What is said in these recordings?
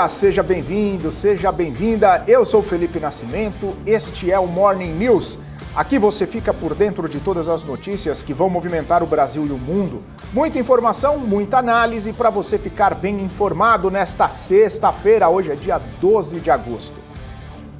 Seja bem-vindo, seja bem-vinda. Eu sou Felipe Nascimento, este é o Morning News. Aqui você fica por dentro de todas as notícias que vão movimentar o Brasil e o mundo. Muita informação, muita análise para você ficar bem informado nesta sexta-feira. Hoje é dia 12 de agosto.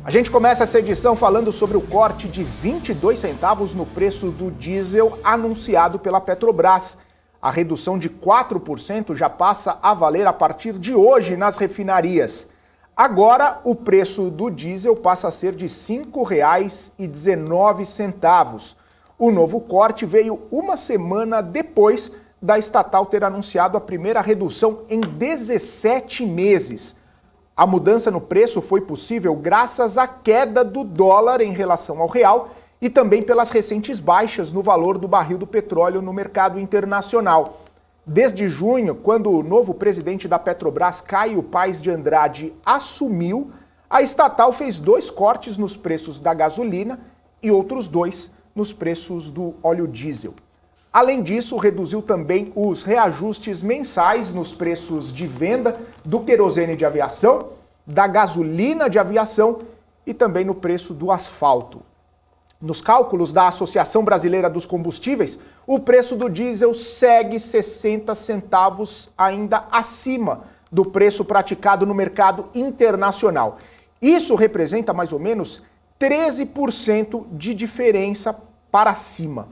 A gente começa essa edição falando sobre o corte de 22 centavos no preço do diesel anunciado pela Petrobras. A redução de 4% já passa a valer a partir de hoje nas refinarias. Agora, o preço do diesel passa a ser de R$ 5,19. O novo corte veio uma semana depois da estatal ter anunciado a primeira redução em 17 meses. A mudança no preço foi possível graças à queda do dólar em relação ao real e também pelas recentes baixas no valor do barril do petróleo no mercado internacional. Desde junho, quando o novo presidente da Petrobras, Caio Paes de Andrade, assumiu, a estatal fez 2 cortes nos preços da gasolina e outros 2 nos preços do óleo diesel. Além disso, reduziu também os reajustes mensais nos preços de venda do querosene de aviação, da gasolina de aviação e também no preço do asfalto. Nos cálculos da Associação Brasileira dos Combustíveis, o preço do diesel segue 60 centavos ainda acima do preço praticado no mercado internacional. Isso representa mais ou menos 13% de diferença para cima.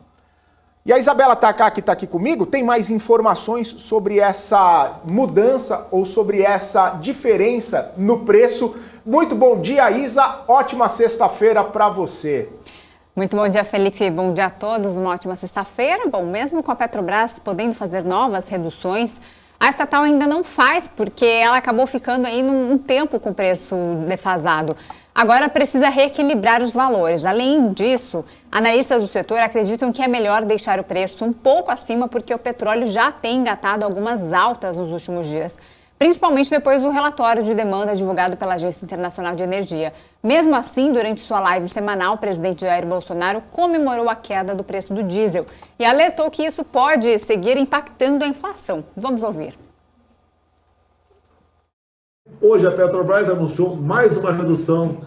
E a Isabela Tacá, que está aqui comigo, tem mais informações sobre essa mudança ou sobre essa diferença no preço. Muito bom dia, Isa. Ótima sexta-feira para você. Muito bom dia, Felipe. Bom dia a todos. Uma ótima sexta-feira. Bom, mesmo com a Petrobras podendo fazer novas reduções, a estatal ainda não faz, porque ela acabou ficando aí num tempo com preço defasado. Agora precisa reequilibrar os valores. Além disso, analistas do setor acreditam que é melhor deixar o preço um pouco acima, porque o petróleo já tem engatado algumas altas nos últimos dias, principalmente depois do relatório de demanda divulgado pela Agência Internacional de Energia. Mesmo assim, durante sua live semanal, o presidente Jair Bolsonaro comemorou a queda do preço do diesel e alertou que isso pode seguir impactando a inflação. Vamos ouvir. Hoje a Petrobras anunciou mais uma redução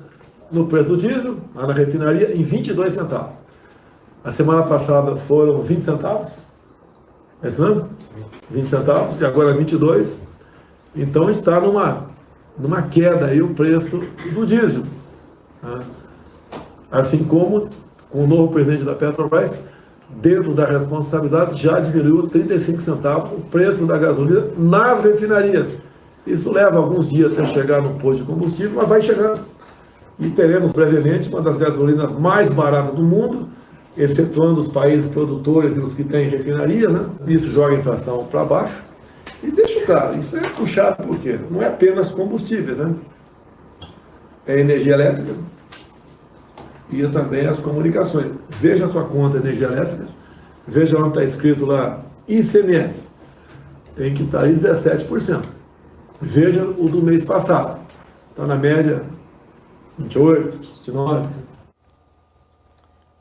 no preço do diesel, lá na refinaria, em 22 centavos. A semana passada foram 20 centavos, é isso mesmo? 20 centavos, e agora 22. Então está numa queda aí o preço do diesel. Né? Assim como com o novo presidente da Petrobras, dentro da responsabilidade, já diminuiu 35 centavos o preço da gasolina nas refinarias. Isso leva alguns dias até chegar no posto de combustível, mas vai chegando. E teremos brevemente uma das gasolinas mais baratas do mundo, excetuando os países produtores e os que têm refinarias, né? Isso joga a inflação para baixo. E deixa claro, isso é puxado por quê? Não é apenas combustíveis, né? É energia elétrica e também as comunicações. Veja a sua conta de energia elétrica, veja onde está escrito lá ICMS, tem que estar aí 17%. Veja o do mês passado, está na média 28, 29%.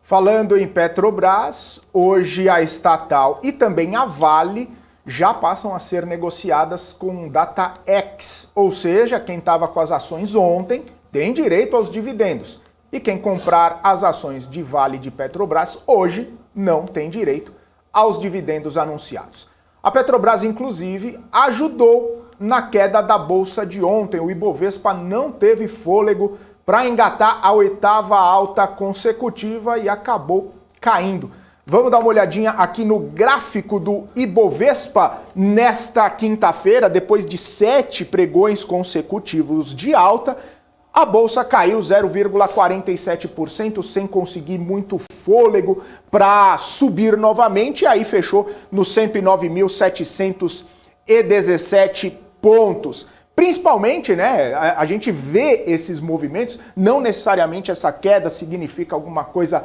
Falando em Petrobras, hoje a estatal e também a Vale já passam a ser negociadas com data X, ou seja, quem estava com as ações ontem tem direito aos dividendos. E quem comprar as ações de Vale e de Petrobras hoje não tem direito aos dividendos anunciados. A Petrobras, inclusive, ajudou na queda da bolsa de ontem. O Ibovespa não teve fôlego para engatar a 8ª alta consecutiva e acabou caindo. Vamos dar uma olhadinha aqui no gráfico do Ibovespa nesta quinta-feira, depois de 7 pregões consecutivos de alta. A bolsa caiu 0,47% sem conseguir muito fôlego para subir novamente e aí fechou nos 109.717 pontos. Principalmente, né, a gente vê esses movimentos, não necessariamente essa queda significa alguma coisa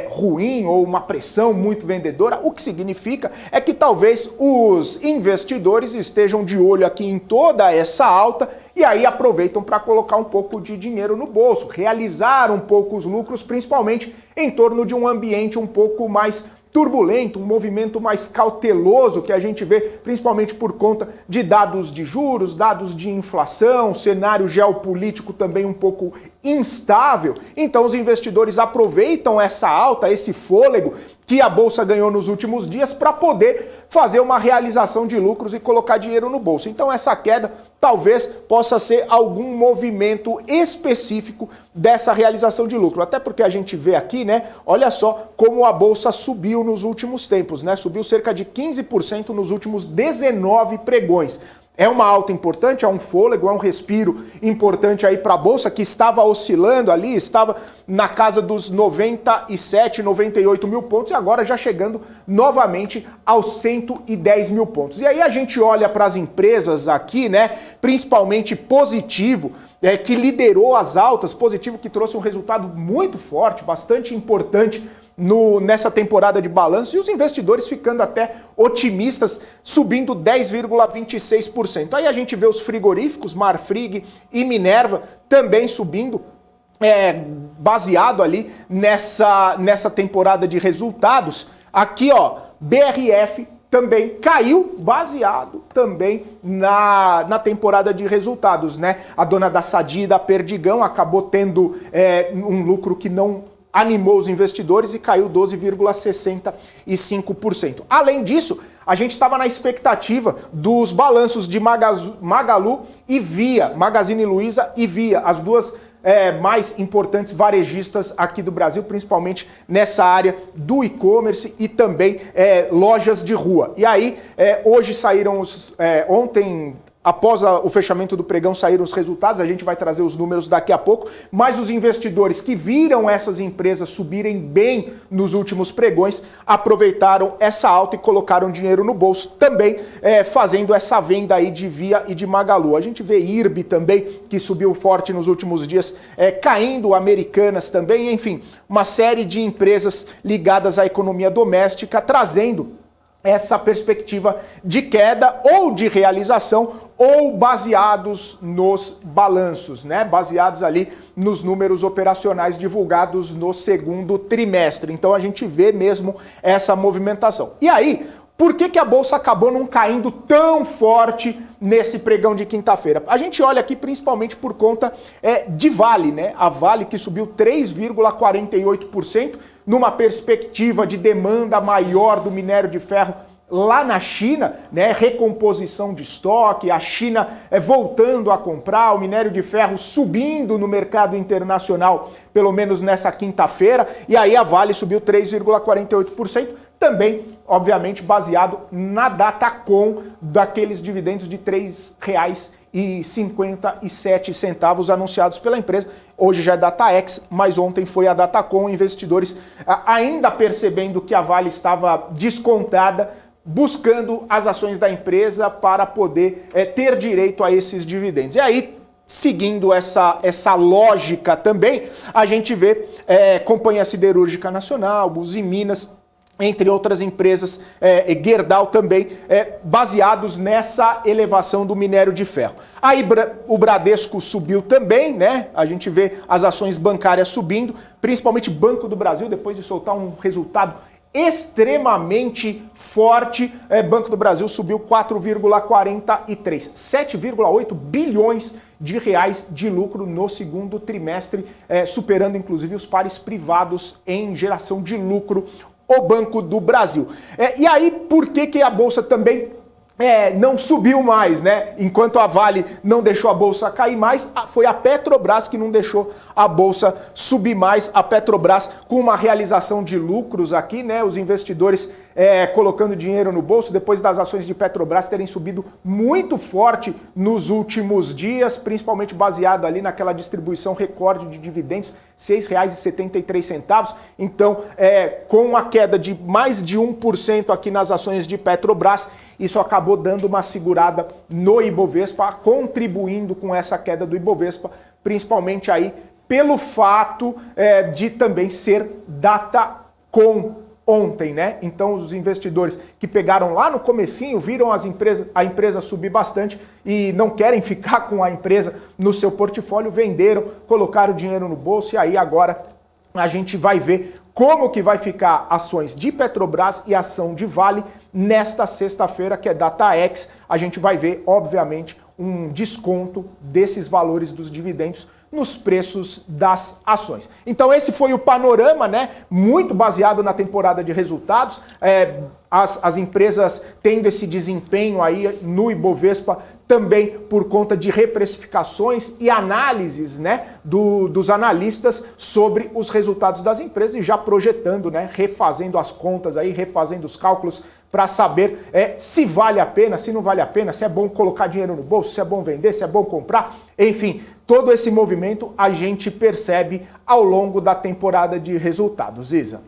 ruim ou uma pressão muito vendedora. O que significa é que talvez os investidores estejam de olho aqui em toda essa alta e aí aproveitam para colocar um pouco de dinheiro no bolso, realizar um pouco os lucros, principalmente em torno de um ambiente um pouco mais turbulento, um movimento mais cauteloso que a gente vê principalmente por conta de dados de juros, dados de inflação, cenário geopolítico também um pouco instável. Então os investidores aproveitam essa alta, esse fôlego que a Bolsa ganhou nos últimos dias para poder fazer uma realização de lucros e colocar dinheiro no bolso. Então essa queda talvez possa ser algum movimento específico dessa realização de lucro. Até porque a gente vê aqui, né, olha só como a Bolsa subiu nos últimos tempos, né? Subiu cerca de 15% nos últimos 19 pregões. É uma alta importante, é um fôlego, é um respiro importante aí para a Bolsa, que estava oscilando ali, estava na casa dos 97, 98 mil pontos e agora já chegando novamente aos 110 mil pontos. E aí a gente olha para as empresas aqui, né, principalmente Positivo, que liderou as altas, Positivo que trouxe um resultado muito forte, bastante importante nessa temporada de balanço, e os investidores ficando até otimistas, subindo 10,26%. Aí a gente vê os frigoríficos, Marfrig e Minerva, também subindo, baseado ali nessa temporada de resultados. Aqui, ó, BRF também caiu, baseado também na temporada de resultados, né? A dona da Sadia e da Perdigão acabou tendo um lucro que não animou os investidores e caiu 12,65%. Além disso, a gente estava na expectativa dos balanços de Magalu e Via, Magazine Luiza e Via, as duas mais importantes varejistas aqui do Brasil, principalmente nessa área do e-commerce e também lojas de rua. E aí, hoje saíram ontem, após o fechamento do pregão, saíram os resultados, a gente vai trazer os números daqui a pouco, mas os investidores que viram essas empresas subirem bem nos últimos pregões, aproveitaram essa alta e colocaram dinheiro no bolso, também fazendo essa venda aí de Via e de Magalu. A gente vê IRB também, que subiu forte nos últimos dias, caindo, Americanas também, enfim, uma série de empresas ligadas à economia doméstica, trazendo essa perspectiva de queda ou de realização, ou baseados nos balanços, né? Baseados ali nos números operacionais divulgados no segundo trimestre. Então a gente vê mesmo essa movimentação. E aí, por que a Bolsa acabou não caindo tão forte nesse pregão de quinta-feira? A gente olha aqui principalmente por conta de Vale, né? A Vale que subiu 3,48%, numa perspectiva de demanda maior do minério de ferro lá na China, né, recomposição de estoque, a China voltando a comprar, o minério de ferro subindo no mercado internacional, pelo menos nessa quinta-feira, e aí a Vale subiu 3,48%, também, obviamente, baseado na Datacom, daqueles dividendos de R$ 3,57 anunciados pela empresa. Hoje já é DataX, mas ontem foi a Datacom, investidores ainda percebendo que a Vale estava descontada, buscando as ações da empresa para poder ter direito a esses dividendos. E aí, seguindo essa lógica também, a gente vê Companhia Siderúrgica Nacional, Usiminas, entre outras empresas, Gerdau também, baseados nessa elevação do minério de ferro. Aí o Bradesco subiu também, né? A gente vê as ações bancárias subindo, principalmente Banco do Brasil, depois de soltar um resultado extremamente forte, Banco do Brasil subiu 4,43, 7,8 bilhões de reais de lucro no segundo trimestre, superando inclusive os pares privados em geração de lucro, o Banco do Brasil. E aí, por que a Bolsa também não subiu mais, né? Enquanto a Vale não deixou a Bolsa cair mais, foi a Petrobras que não deixou a Bolsa subir mais. A Petrobras com uma realização de lucros aqui, né? Os investidores colocando dinheiro no bolso, depois das ações de Petrobras terem subido muito forte nos últimos dias, principalmente baseado ali naquela distribuição recorde de dividendos, R$ 6,73. Então, com a queda de mais de 1% aqui nas ações de Petrobras, isso acabou dando uma segurada no Ibovespa, contribuindo com essa queda do Ibovespa, principalmente aí pelo fato de também ser Datacom ontem, né? Então os investidores que pegaram lá no comecinho, viram a empresa subir bastante e não querem ficar com a empresa no seu portfólio, venderam, colocaram o dinheiro no bolso e aí agora a gente vai ver como que vai ficar ações de Petrobras e ação de Vale nesta sexta-feira, que é DataX. A gente vai ver, obviamente, um desconto desses valores dos dividendos nos preços das ações. Então esse foi o panorama, né? Muito baseado na temporada de resultados. As empresas tendo esse desempenho aí no Ibovespa também por conta de reprecificações e análises, né, dos analistas sobre os resultados das empresas e já projetando, né, refazendo as contas aí, refazendo os cálculos para saber se vale a pena, se não vale a pena, se é bom colocar dinheiro no bolso, se é bom vender, se é bom comprar, enfim, todo esse movimento a gente percebe ao longo da temporada de resultados. Isa.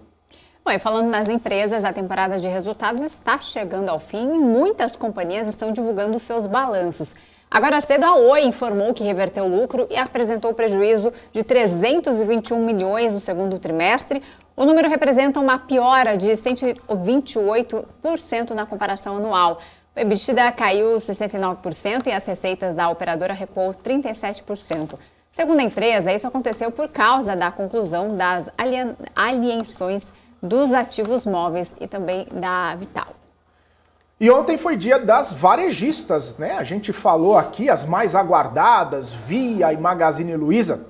Bom, e falando nas empresas, a temporada de resultados está chegando ao fim e muitas companhias estão divulgando seus balanços. Agora cedo, a Oi informou que reverteu lucro e apresentou prejuízo de 321 milhões no segundo trimestre. O número representa uma piora de 128% na comparação anual. O EBITDA caiu 69% e as receitas da operadora recuou 37%. Segundo a empresa, isso aconteceu por causa da conclusão das alienações dos ativos móveis e também da Vital. E ontem foi dia das varejistas, né? A gente falou aqui as mais aguardadas, Via e Magazine Luiza.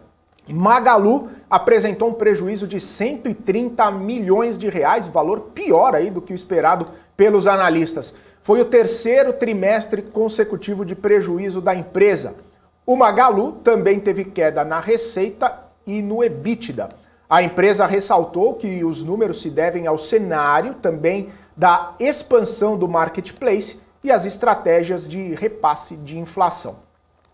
Magalu apresentou um prejuízo de 130 milhões de reais, valor pior aí do que o esperado pelos analistas. Foi o terceiro trimestre consecutivo de prejuízo da empresa. O Magalu também teve queda na receita e no EBITDA. A empresa ressaltou que os números se devem ao cenário também da expansão do marketplace e as estratégias de repasse de inflação.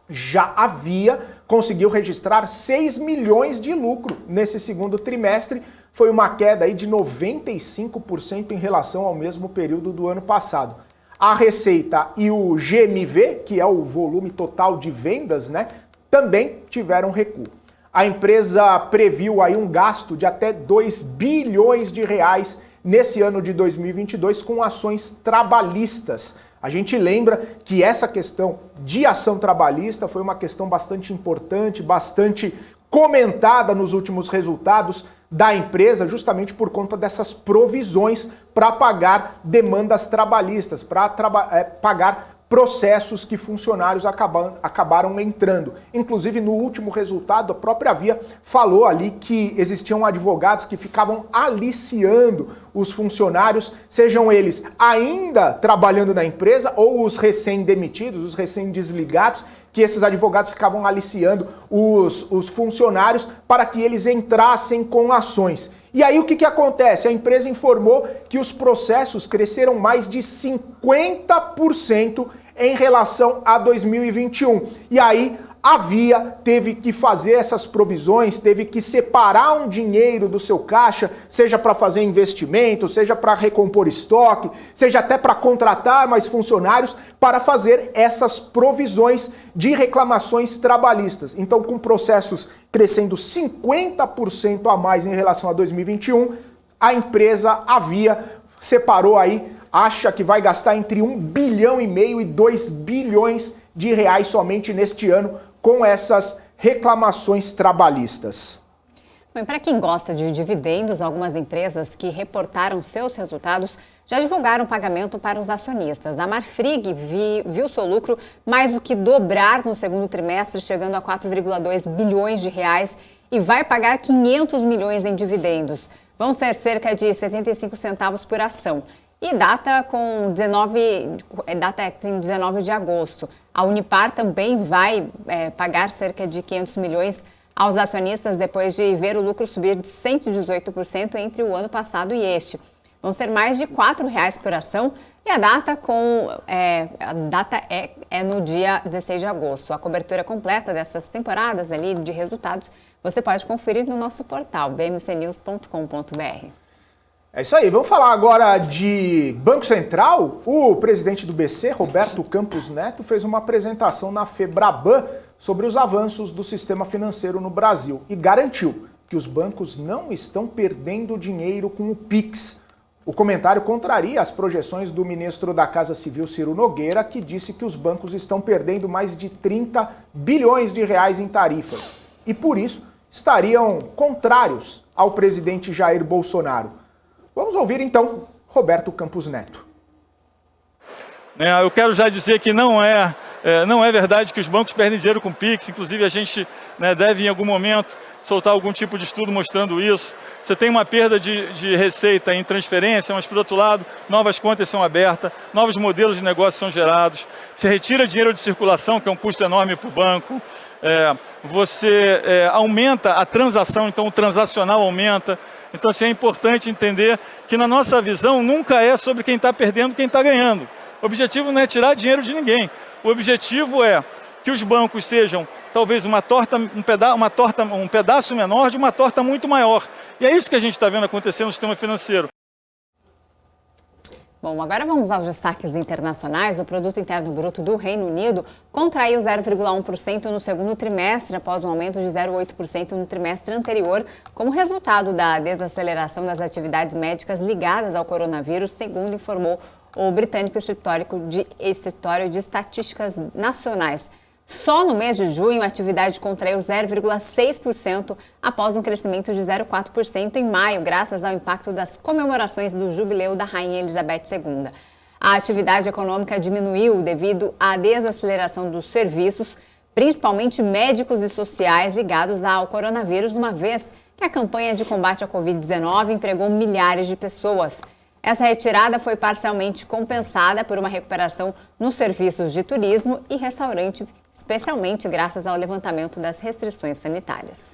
Já a Via conseguiu registrar 6 milhões de lucro nesse segundo trimestre, foi uma queda aí de 95% em relação ao mesmo período do ano passado. A receita e o GMV, que é o volume total de vendas, né, também tiveram recuo. A empresa previu aí um gasto de até 2 bilhões de reais nesse ano de 2022 com ações trabalhistas. A gente lembra que essa questão de ação trabalhista foi uma questão bastante importante, bastante comentada nos últimos resultados da empresa, justamente por conta dessas provisões para pagar demandas trabalhistas, para pagar processos que funcionários acabaram entrando. Inclusive, no último resultado, a própria Via falou ali que existiam advogados que ficavam aliciando os funcionários, sejam eles ainda trabalhando na empresa ou os recém-demitidos, os recém-desligados, que esses advogados ficavam aliciando os funcionários para que eles entrassem com ações. E aí o que acontece? A empresa informou que os processos cresceram mais de 50% em relação a 2021. E aí a Via teve que fazer essas provisões, teve que separar um dinheiro do seu caixa, seja para fazer investimento, seja para recompor estoque, seja até para contratar mais funcionários, para fazer essas provisões de reclamações trabalhistas. Então, com processos crescendo 50% a mais em relação a 2021, a empresa, a Via, separou aí, acha que vai gastar entre 1,5 bilhão e 2 bilhões de reais somente neste ano com essas reclamações trabalhistas. Bom, para quem gosta de dividendos, algumas empresas que reportaram seus resultados já divulgaram pagamento para os acionistas. A Marfrig viu seu lucro mais do que dobrar no segundo trimestre, chegando a 4,2 bilhões de reais e vai pagar 500 milhões em dividendos. Vão ser cerca de 75 centavos por ação. E data em 19 de agosto. A Unipar também vai pagar cerca de 500 milhões aos acionistas depois de ver o lucro subir de 118% entre o ano passado e este. Vão ser mais de R$ 4,00 por ação e a data é no dia 16 de agosto. A cobertura completa dessas temporadas ali de resultados você pode conferir no nosso portal bmcnews.com.br. É isso aí, vamos falar agora de Banco Central. O presidente do BC, Roberto Campos Neto, fez uma apresentação na Febraban sobre os avanços do sistema financeiro no Brasil e garantiu que os bancos não estão perdendo dinheiro com o Pix. O comentário contraria as projeções do ministro da Casa Civil, Ciro Nogueira, que disse que os bancos estão perdendo mais de 30 bilhões de reais em tarifas e, por isso, estariam contrários ao presidente Jair Bolsonaro. Vamos ouvir então Roberto Campos Neto. Eu quero já dizer que não é verdade que os bancos perdem dinheiro com Pix, inclusive a gente deve em algum momento soltar algum tipo de estudo mostrando isso. Você tem uma perda de receita em transferência, mas por outro lado, novas contas são abertas, novos modelos de negócio são gerados, você retira dinheiro de circulação, que é um custo enorme para o banco, você aumenta a transação, então o transacional aumenta. Então assim, é importante entender que na nossa visão nunca é sobre quem está perdendo, quem está ganhando. O objetivo não é tirar dinheiro de ninguém. O objetivo é que os bancos sejam talvez um pedaço menor de uma torta muito maior. E é isso que a gente está vendo acontecer no sistema financeiro. Bom, agora vamos aos destaques internacionais. O Produto Interno Bruto do Reino Unido contraiu 0,1% no segundo trimestre, após um aumento de 0,8% no trimestre anterior, como resultado da desaceleração das atividades médicas ligadas ao coronavírus, segundo informou o britânico Escritório de Estatísticas Nacionais. Só no mês de junho, a atividade contraiu 0,6% após um crescimento de 0,4% em maio, graças ao impacto das comemorações do jubileu da Rainha Elizabeth II. A atividade econômica diminuiu devido à desaceleração dos serviços, principalmente médicos e sociais ligados ao coronavírus, uma vez que a campanha de combate à Covid-19 empregou milhares de pessoas. Essa retirada foi parcialmente compensada por uma recuperação nos serviços de turismo e restaurante, especialmente graças ao levantamento das restrições sanitárias.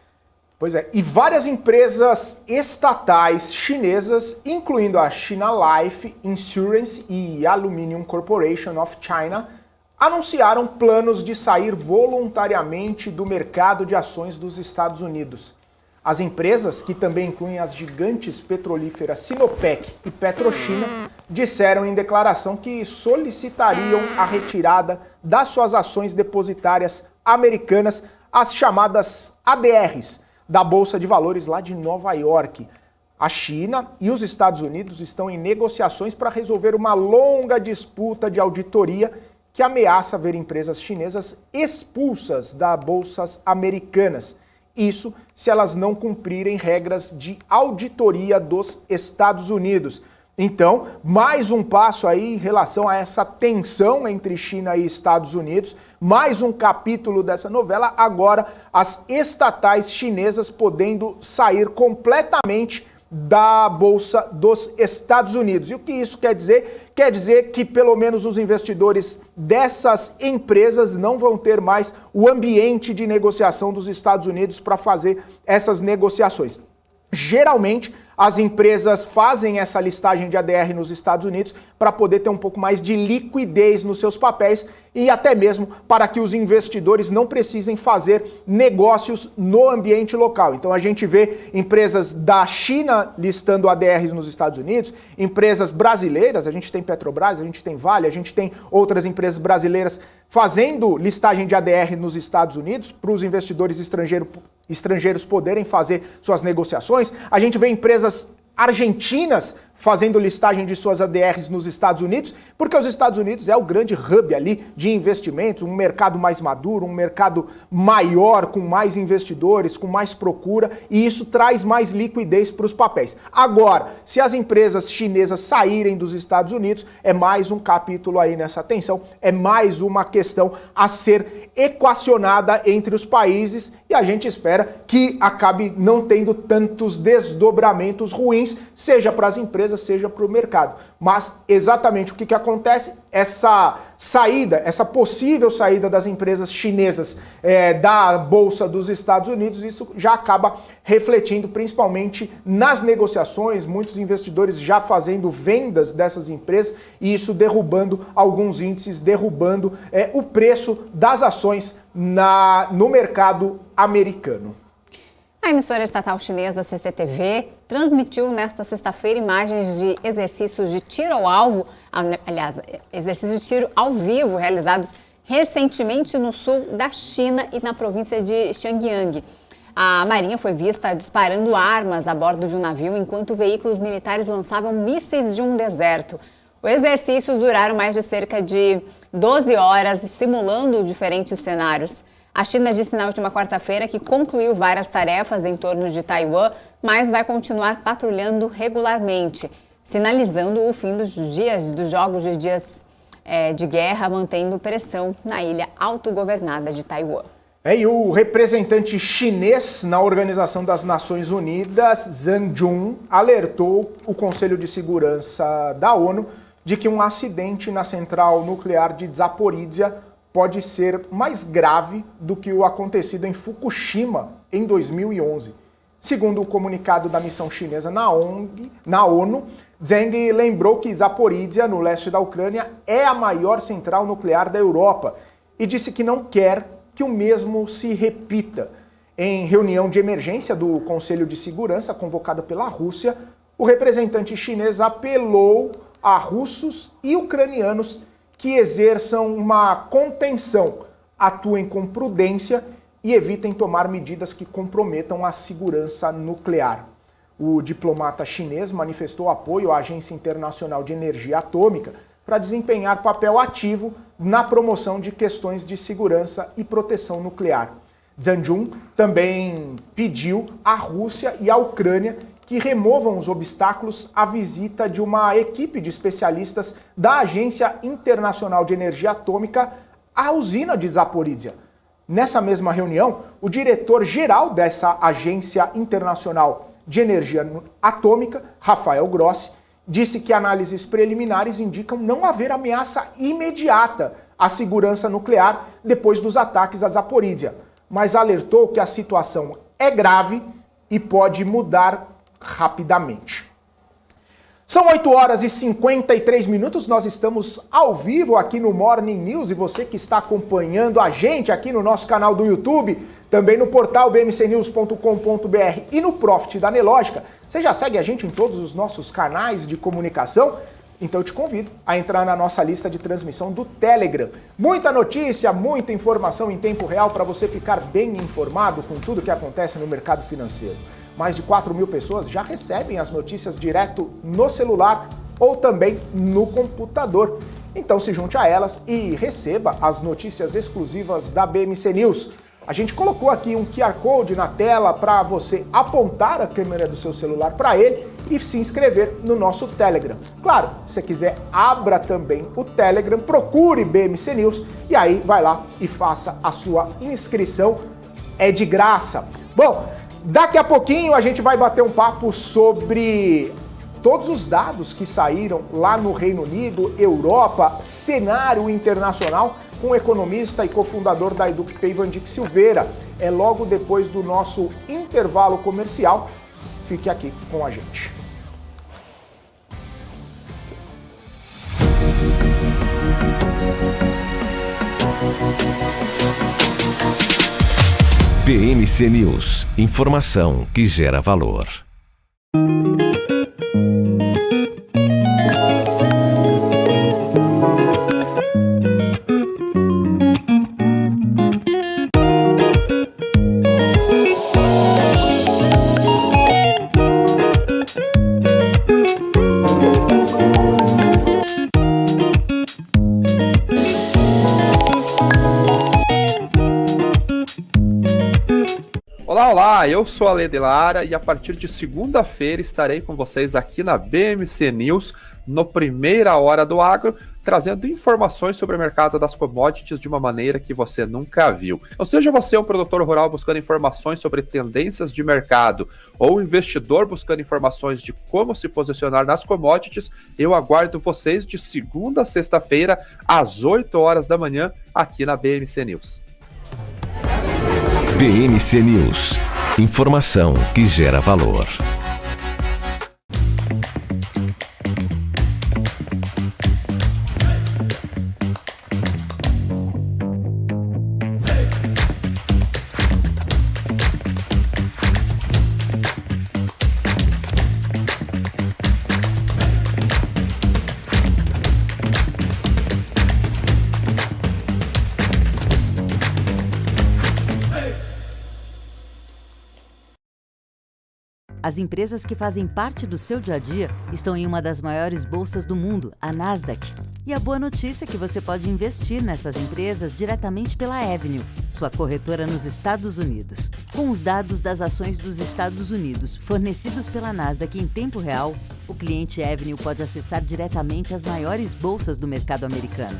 Pois é, e várias empresas estatais chinesas, incluindo a China Life Insurance e Aluminium Corporation of China, anunciaram planos de sair voluntariamente do mercado de ações dos Estados Unidos. As empresas, que também incluem as gigantes petrolíferas Sinopec e PetroChina, disseram em declaração que solicitariam a retirada das suas ações depositárias americanas, as chamadas ADRs, da Bolsa de Valores lá de Nova York. A China e os Estados Unidos estão em negociações para resolver uma longa disputa de auditoria que ameaça ver empresas chinesas expulsas das bolsas americanas. Isso se elas não cumprirem regras de auditoria dos Estados Unidos. Então, mais um passo aí em relação a essa tensão entre China e Estados Unidos, mais um capítulo dessa novela, agora as estatais chinesas podendo sair completamente da Bolsa dos Estados Unidos. E o que isso quer dizer? Quer dizer que pelo menos os investidores dessas empresas não vão ter mais o ambiente de negociação dos Estados Unidos para fazer essas negociações. Geralmente, as empresas fazem essa listagem de ADR nos Estados Unidos para poder ter um pouco mais de liquidez nos seus papéis e até mesmo para que os investidores não precisem fazer negócios no ambiente local. Então a gente vê empresas da China listando ADRs nos Estados Unidos, empresas brasileiras, a gente tem Petrobras, a gente tem Vale, a gente tem outras empresas brasileiras fazendo listagem de ADR nos Estados Unidos para os investidores estrangeiros poderem fazer suas negociações. A gente vê empresas argentinas fazendo listagem de suas ADRs nos Estados Unidos, porque os Estados Unidos é o grande hub ali de investimentos, um mercado mais maduro, um mercado maior, com mais investidores, com mais procura, e isso traz mais liquidez para os papéis. Agora, se as empresas chinesas saírem dos Estados Unidos, é mais um capítulo aí nessa tensão, é mais uma questão a ser equacionada entre os países, e a gente espera que acabe não tendo tantos desdobramentos ruins, seja para as empresas, seja para o mercado. Mas exatamente o que acontece? Essa saída, essa possível saída das empresas chinesas da Bolsa dos Estados Unidos, isso já acaba refletindo principalmente nas negociações, muitos investidores já fazendo vendas dessas empresas e isso derrubando alguns índices, derrubando o preço das ações no mercado americano. A emissora estatal chinesa CCTV transmitiu nesta sexta-feira imagens de exercícios de tiro ao alvo, aliás, exercícios de tiro ao vivo realizados recentemente no sul da China e na província de Xinjiang. A Marinha foi vista disparando armas a bordo de um navio enquanto veículos militares lançavam mísseis de um deserto. Os exercícios duraram mais de cerca de 12 horas, simulando diferentes cenários. A China disse na última quarta-feira que concluiu várias tarefas em torno de Taiwan, mas vai continuar patrulhando regularmente, sinalizando o fim dos jogos de dias de guerra, mantendo pressão na ilha autogovernada de Taiwan. E o representante chinês na Organização das Nações Unidas, Zhang Jun, alertou o Conselho de Segurança da ONU de que um acidente na central nuclear de Zaporizhia pode ser mais grave do que o acontecido em Fukushima em 2011. Segundo o comunicado da missão chinesa na ONU, Zhang lembrou que Zaporizhia, no leste da Ucrânia, é a maior central nuclear da Europa e disse que não quer que o mesmo se repita. Em reunião de emergência do Conselho de Segurança, convocada pela Rússia, o representante chinês apelou a russos e ucranianos que exerçam uma contenção, atuem com prudência e evitem tomar medidas que comprometam a segurança nuclear. O diplomata chinês manifestou apoio à Agência Internacional de Energia Atômica para desempenhar papel ativo na promoção de questões de segurança e proteção nuclear. Zhang Jun também pediu à Rússia e à Ucrânia que removam os obstáculos à visita de uma equipe de especialistas da Agência Internacional de Energia Atômica à usina de Zaporizhia. Nessa mesma reunião, o diretor-geral dessa Agência Internacional de Energia Atômica, Rafael Grossi, disse que análises preliminares indicam não haver ameaça imediata à segurança nuclear depois dos ataques a Zaporizhia, mas alertou que a situação é grave e pode mudar rapidamente. São 8 horas e 53 minutos, nós estamos ao vivo aqui no Morning News e você que está acompanhando a gente aqui no nosso canal do YouTube, também no portal bmcnews.com.br e no Profit da Nelógica, você já segue a gente em todos os nossos canais de comunicação? Então eu te convido a entrar na nossa lista de transmissão do Telegram. Muita notícia, muita informação em tempo real para você ficar bem informado com tudo que acontece no mercado financeiro. Mais de 4.000 pessoas já recebem as notícias direto no celular ou também no computador. Então se junte a elas e receba as notícias exclusivas da BMC News. A gente colocou aqui um QR Code na tela para você apontar a câmera do seu celular para ele e se inscrever no nosso Telegram. Claro, se você quiser, abra também o Telegram, procure BMC News e aí vai lá e faça a sua inscrição. É de graça. Bom, daqui a pouquinho a gente vai bater um papo sobre todos os dados que saíram lá no Reino Unido, Europa, cenário internacional, com o economista e cofundador da EducPay, Vandic Silveira. É logo depois do nosso intervalo comercial. Fique aqui com a gente. BMC News, informação que gera valor. Olá, eu sou a Lede Lara e a partir de segunda-feira estarei com vocês aqui na BMC News, no Primeira Hora do Agro, trazendo informações sobre o mercado das commodities de uma maneira que você nunca viu. Ou seja, você é um produtor rural buscando informações sobre tendências de mercado ou um investidor buscando informações de como se posicionar nas commodities, eu aguardo vocês de segunda a sexta-feira, às 8 horas da manhã, aqui na BMC News. BMC News, informação que gera valor. As empresas que fazem parte do seu dia a dia estão em uma das maiores bolsas do mundo, a Nasdaq. E a boa notícia é que você pode investir nessas empresas diretamente pela Avenue, sua corretora nos Estados Unidos. Com os dados das ações dos Estados Unidos fornecidos pela Nasdaq em tempo real, o cliente Avenue pode acessar diretamente as maiores bolsas do mercado americano.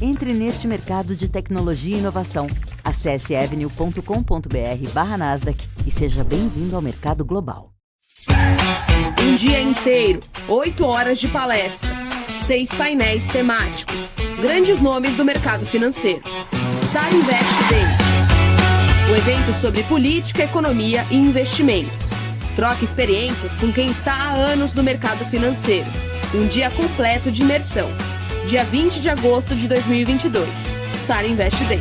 Entre neste mercado de tecnologia e inovação. Acesse avenue.com.br/Nasdaq e seja bem-vindo ao mercado global. Um dia inteiro, 8 horas de palestras, 6 painéis temáticos, grandes nomes do mercado financeiro. Sara Invest Day, um evento sobre política, economia e investimentos. Troque experiências com quem está há anos no mercado financeiro. Um dia completo de imersão. Dia 20 de agosto de 2022. Sara Invest Day.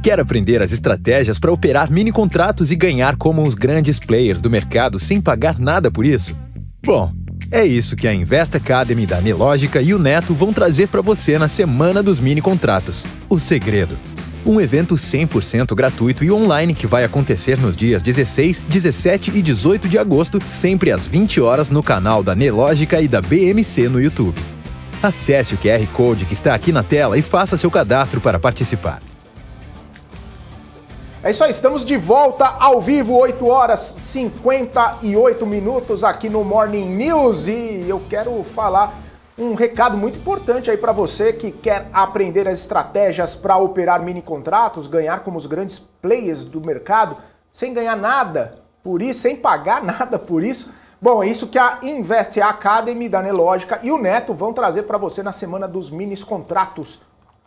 Quer aprender as estratégias para operar mini contratos e ganhar como os grandes players do mercado sem pagar nada por isso? Bom, é isso que a Invest Academy da Nelogica e o Neto vão trazer para você na Semana dos Mini Contratos. O Segredo. Um evento 100% gratuito e online que vai acontecer nos dias 16, 17 e 18 de agosto, sempre às 20 horas no canal da Nelogica e da BMC no YouTube. Acesse o QR Code que está aqui na tela e faça seu cadastro para participar. É isso aí, estamos de volta ao vivo, 8 horas 58 minutos aqui no Morning News e eu quero falar um recado muito importante aí para você que quer aprender as estratégias para operar mini contratos, ganhar como os grandes players do mercado, sem ganhar nada por isso, sem pagar nada por isso. Bom, é isso que a Invest Academy da Nelogica e o Neto vão trazer para você na Semana dos Mini Contratos.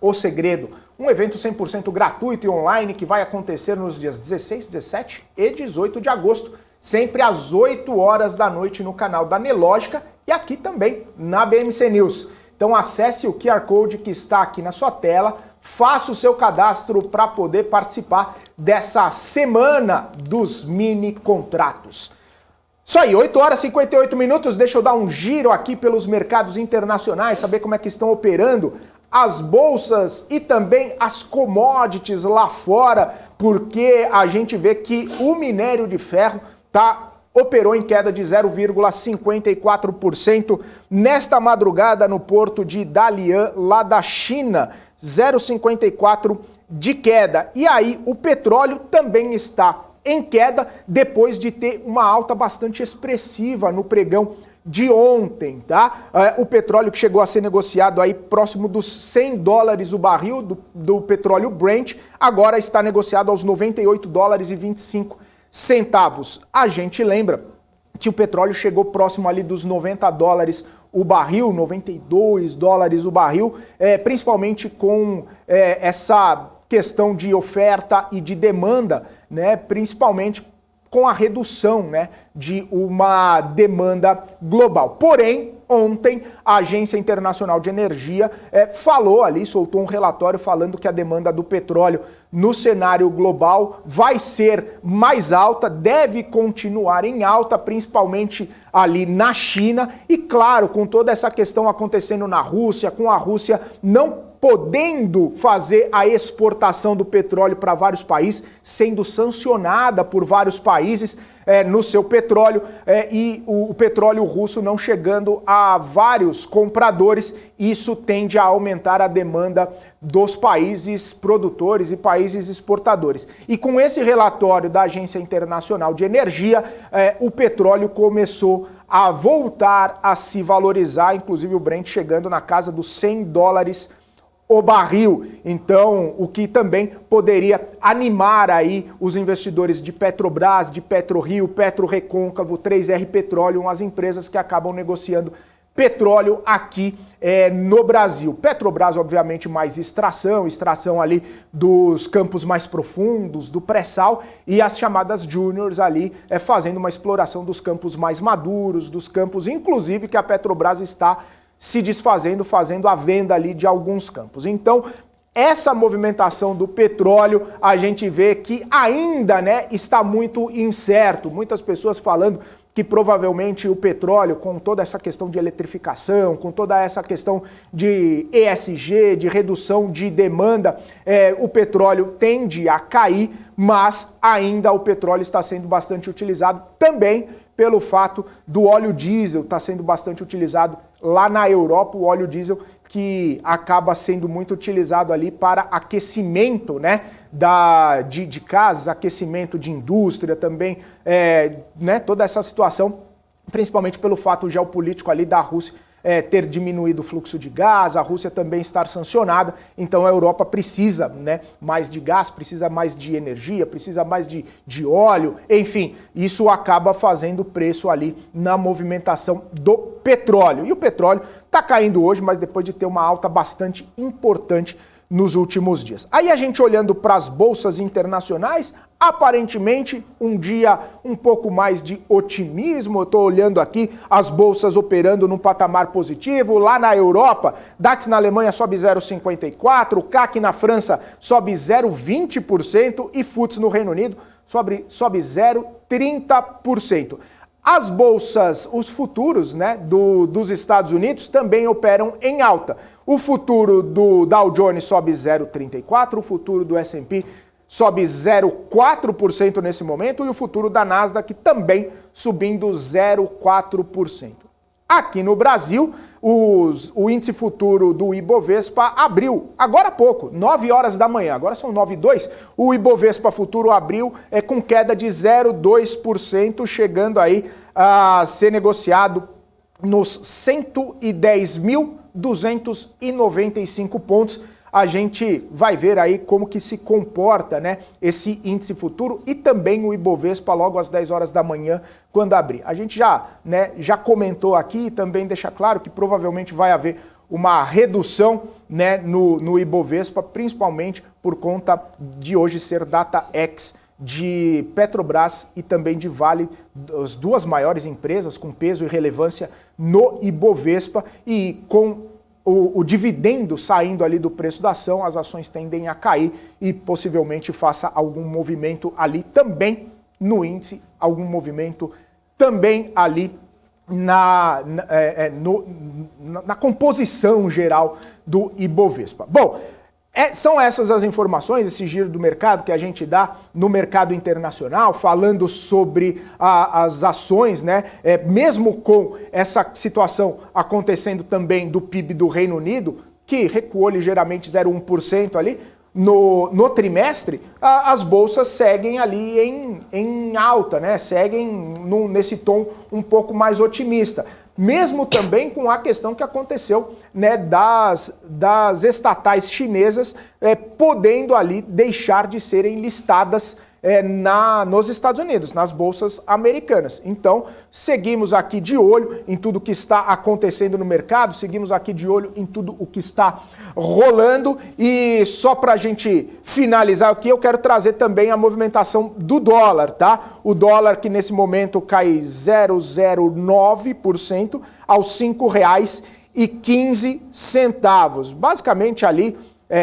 O Segredo, um evento 100% gratuito e online que vai acontecer nos dias 16, 17 e 18 de agosto, sempre às 8 horas da noite no canal da Nelogica e aqui também na BMC News. Então acesse o QR Code que está aqui na sua tela, faça o seu cadastro para poder participar dessa Semana dos Mini Contratos. Isso aí, 8 horas e 58 minutos, deixa eu dar um giro aqui pelos mercados internacionais, saber como é que estão operando as bolsas e também as commodities lá fora, porque a gente vê que o minério de ferro operou em queda de 0,54% nesta madrugada no porto de Dalian, lá da China, 0,54% de queda. E aí o petróleo também está em queda depois de ter uma alta bastante expressiva no pregão de ontem, tá? O petróleo que chegou a ser negociado aí próximo dos $100 o barril do petróleo Brent, agora está negociado aos $98,25. A gente lembra que o petróleo chegou próximo ali dos $90 o barril, $92 o barril, principalmente com essa questão de oferta e de demanda, né? Principalmente com a redução, né, de uma demanda global. Porém, ontem, a Agência Internacional de Energia soltou um relatório falando que a demanda do petróleo no cenário global vai ser mais alta, deve continuar em alta, principalmente ali na China, e claro, com toda essa questão acontecendo na Rússia, com a Rússia não podendo fazer a exportação do petróleo para vários países, sendo sancionada por vários países no seu petróleo, e o petróleo russo não chegando a vários compradores, isso tende a aumentar a demanda dos países produtores e países exportadores. E com esse relatório da Agência Internacional de Energia, o petróleo começou a voltar a se valorizar, inclusive o Brent chegando na casa dos $100 o barril. Então, o que também poderia animar aí os investidores de Petrobras, de PetroRio, PetroRecôncavo, 3R Petróleo, as empresas que acabam negociando petróleo aqui no Brasil. Petrobras, obviamente, mais extração ali dos campos mais profundos, do pré-sal, e as chamadas juniors ali fazendo uma exploração dos campos mais maduros, dos campos, inclusive, que a Petrobras está se desfazendo, fazendo a venda ali de alguns campos. Então, essa movimentação do petróleo, a gente vê que ainda, né, está muito incerto. Muitas pessoas falando que provavelmente o petróleo, com toda essa questão de eletrificação, com toda essa questão de ESG, de redução de demanda, o petróleo tende a cair, mas ainda o petróleo está sendo bastante utilizado também pelo fato do óleo diesel estar sendo bastante utilizado lá na Europa, o óleo diesel que acaba sendo muito utilizado ali para aquecimento, né, de casas, aquecimento de indústria também, né, toda essa situação, principalmente pelo fato geopolítico ali da Rússia ter diminuído o fluxo de gás, a Rússia também estar sancionada, então a Europa precisa, né, mais de gás, precisa mais de energia, precisa mais de óleo, enfim, isso acaba fazendo preço ali na movimentação do petróleo. E o petróleo está caindo hoje, mas depois de ter uma alta bastante importante nos últimos dias. Aí a gente olhando para as bolsas internacionais, aparentemente um dia um pouco mais de otimismo. Eu estou olhando aqui as bolsas operando num patamar positivo. Lá na Europa, DAX na Alemanha sobe 0,54%, o CAC na França sobe 0,20% e FTSE no Reino Unido sobe 0,30%. As bolsas, os futuros, né, dos Estados Unidos também operam em alta. O futuro do Dow Jones sobe 0,34%, o futuro do S&P sobe 0,4% nesse momento e o futuro da Nasdaq também subindo 0,4%. Aqui no Brasil, o índice futuro do Ibovespa abriu agora há pouco, 9 horas da manhã, agora são 9h02, o Ibovespa futuro abriu com queda de 0,2%, chegando aí a ser negociado nos 110.295 pontos. A gente vai ver aí como que se comporta, né, esse índice futuro e também o Ibovespa logo às 10 horas da manhã, quando abrir. A gente já comentou aqui e também deixa claro que provavelmente vai haver uma redução, né, no Ibovespa, principalmente por conta de hoje ser data X de Petrobras e também de Vale, as duas maiores empresas com peso e relevância no Ibovespa, e com o dividendo saindo ali do preço da ação, as ações tendem a cair e possivelmente faça algum movimento ali também no índice, algum movimento também ali na composição geral do Ibovespa. Bom, são essas as informações, esse giro do mercado que a gente dá no mercado internacional, falando sobre as ações, né? Mesmo com essa situação acontecendo também do PIB do Reino Unido, que recuou ligeiramente 0,1% ali, no trimestre, as bolsas seguem ali em alta, né? Seguem nesse tom um pouco mais otimista. Mesmo também com a questão que aconteceu, né, das estatais chinesas podendo ali deixar de serem listadas nos Estados Unidos, nas bolsas americanas. Então, seguimos aqui de olho em tudo que está acontecendo no mercado, seguimos aqui de olho em tudo o que está rolando. E só para a gente finalizar aqui, eu quero trazer também a movimentação do dólar, tá? O dólar que nesse momento cai 0,09% aos R$ 5,15. Basicamente ali,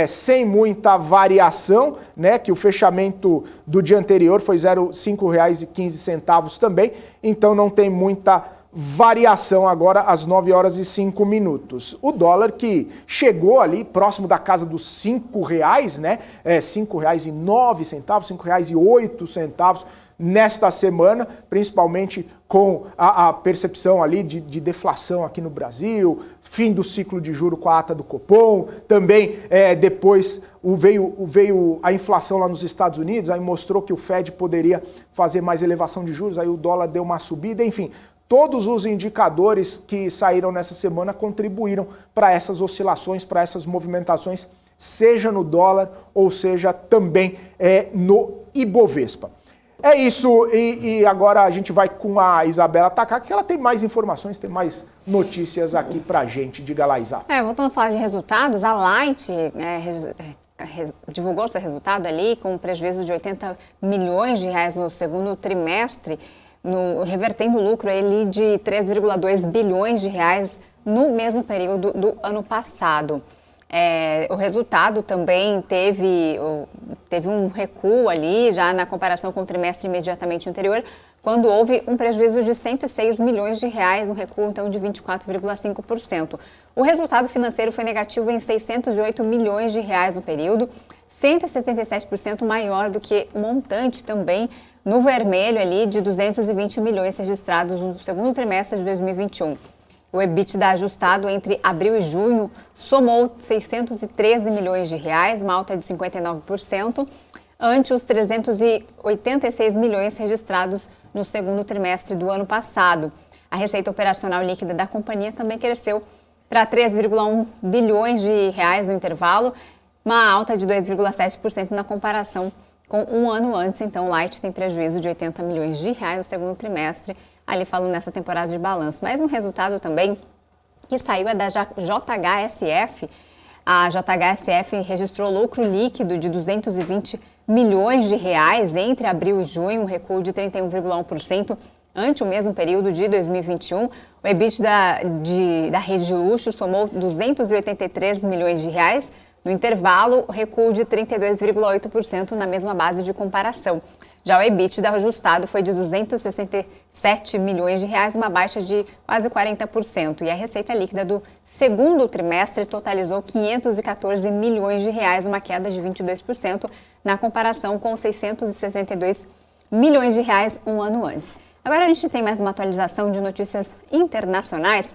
sem muita variação, né, que o fechamento do dia anterior foi R$ 5,15 também, então não tem muita variação agora às 9 horas e 5 minutos. O dólar que chegou ali próximo da casa dos R$ 5, né, R$ 5,09, R$ 5,08 nesta semana, principalmente com a percepção ali de deflação aqui no Brasil, fim do ciclo de juro com a ata do Copom, também depois veio a inflação lá nos Estados Unidos, aí mostrou que o Fed poderia fazer mais elevação de juros, aí o dólar deu uma subida, enfim, todos os indicadores que saíram nessa semana contribuíram para essas oscilações, para essas movimentações, seja no dólar ou seja também no Ibovespa. É isso, e agora a gente vai com a Isabela Takaki, que ela tem mais informações, tem mais notícias aqui pra gente. Diga lá, Isa. Voltando a falar de resultados, a Light divulgou seu resultado ali com um prejuízo de 80 milhões de reais no segundo trimestre, revertendo o lucro ali de 3,2 bilhões de reais no mesmo período do ano passado. O resultado também teve um recuo ali, já na comparação com o trimestre imediatamente anterior, quando houve um prejuízo de 106 milhões de reais, um recuo então de 24,5%. O resultado financeiro foi negativo em 608 milhões de reais no período, 177% maior do que o montante também no vermelho ali de 220 milhões registrados no segundo trimestre de 2021. O EBITDA ajustado entre abril e junho somou 613 milhões de reais, uma alta de 59%, ante os 386 milhões registrados no segundo trimestre do ano passado. A receita operacional líquida da companhia também cresceu para 3,1 bilhões de reais no intervalo, uma alta de 2,7% na comparação com um ano antes. Então, o Light tem prejuízo de 80 milhões de reais no segundo trimestre, ali falando nessa temporada de balanço. Mas um resultado também que saiu é da JHSF. A JHSF registrou lucro líquido de 220 milhões de reais entre abril e junho, um recuo de 31,1% ante o mesmo período de 2021. O EBITDA da rede de luxo somou 283 milhões de reais. No intervalo, recuo de 32,8% na mesma base de comparação. Já o EBITDA ajustado foi de 267 milhões de reais, uma baixa de quase 40%. E a receita líquida do segundo trimestre totalizou 514 milhões de reais, uma queda de 22% na comparação com 662 milhões de reais um ano antes. Agora a gente tem mais uma atualização de notícias internacionais,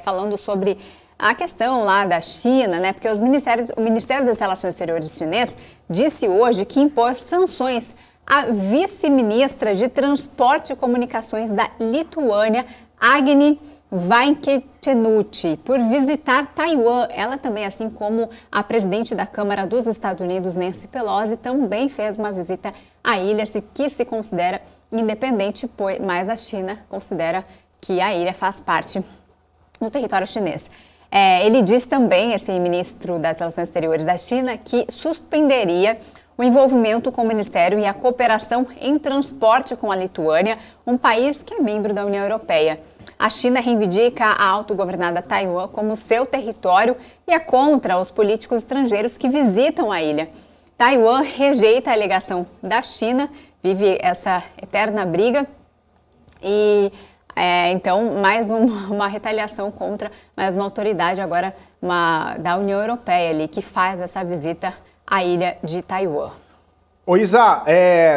falando sobre a questão lá da China, né? Porque o Ministério das Relações Exteriores chinês disse hoje que impôs sanções à vice-ministra de Transporte e Comunicações da Lituânia, Agnė Vainkevičiūtė, por visitar Taiwan. Ela também, assim como a presidente da Câmara dos Estados Unidos, Nancy Pelosi, também fez uma visita à ilha que se considera independente, mas a China considera que a ilha faz parte do território chinês. Ele diz também, esse ministro das Relações Exteriores da China, que suspenderia o envolvimento com o Ministério e a cooperação em transporte com a Lituânia, um país que é membro da União Europeia. A China reivindica a autogovernada Taiwan como seu território e é contra os políticos estrangeiros que visitam a ilha. Taiwan rejeita a alegação da China, vive essa eterna briga e então, mais uma retaliação contra mais uma autoridade agora da União Europeia ali, que faz essa visita à ilha de Taiwan. Ô Isa,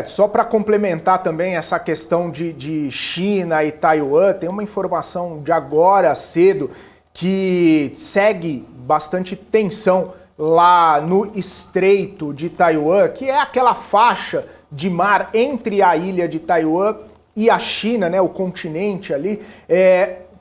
só para complementar também essa questão de China e Taiwan, tem uma informação de agora cedo que segue bastante tensão lá no Estreito de Taiwan, que é aquela faixa de mar entre a ilha de Taiwan e a China, né, o continente ali.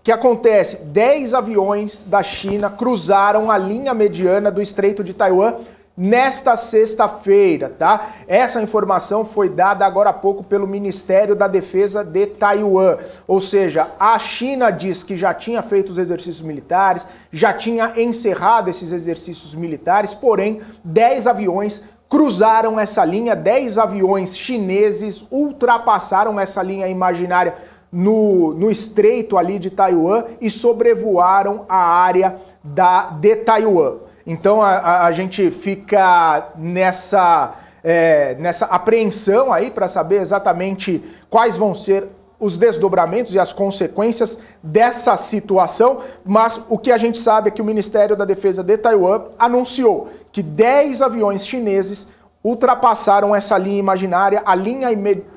Que acontece? 10 aviões da China cruzaram a linha mediana do Estreito de Taiwan nesta sexta-feira, tá? Essa informação foi dada agora há pouco pelo Ministério da Defesa de Taiwan. Ou seja, a China diz que já tinha feito os exercícios militares, já tinha encerrado esses exercícios militares, porém, 10 aviões cruzaram essa linha, 10 aviões chineses ultrapassaram essa linha imaginária no estreito ali de Taiwan e sobrevoaram a área de Taiwan. Então a gente fica nessa apreensão aí para saber exatamente quais vão ser os desdobramentos e as consequências dessa situação, mas o que a gente sabe é que o Ministério da Defesa de Taiwan anunciou que 10 aviões chineses ultrapassaram essa linha imaginária, a linha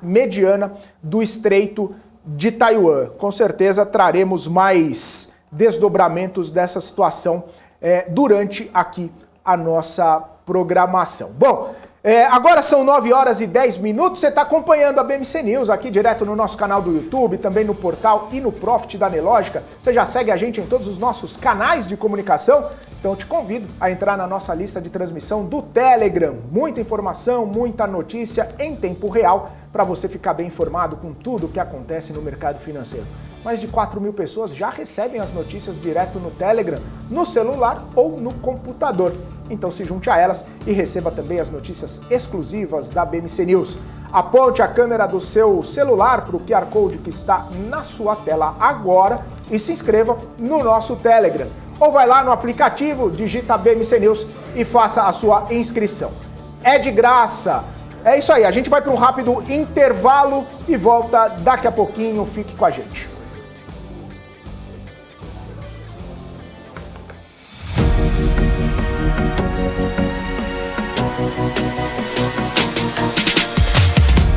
mediana do Estreito de Taiwan. Com certeza traremos mais desdobramentos dessa situação durante aqui a nossa programação. Bom, agora são 9h10, você está acompanhando a BMC News aqui direto no nosso canal do YouTube, também no portal e no Profit da Nelogica. Você já segue a gente em todos os nossos canais de comunicação? Então eu te convido a entrar na nossa lista de transmissão do Telegram. Muita informação, muita notícia em tempo real para você ficar bem informado com tudo o que acontece no mercado financeiro. Mais de 4.000 pessoas já recebem as notícias direto no Telegram, no celular ou no computador. Então se junte a elas e receba também as notícias exclusivas da BMC News. Aponte a câmera do seu celular para o QR Code que está na sua tela agora e se inscreva no nosso Telegram. Ou vai lá no aplicativo, digita BMC News e faça a sua inscrição. É de graça. É isso aí, a gente vai para um rápido intervalo e volta daqui a pouquinho. Fique com a gente.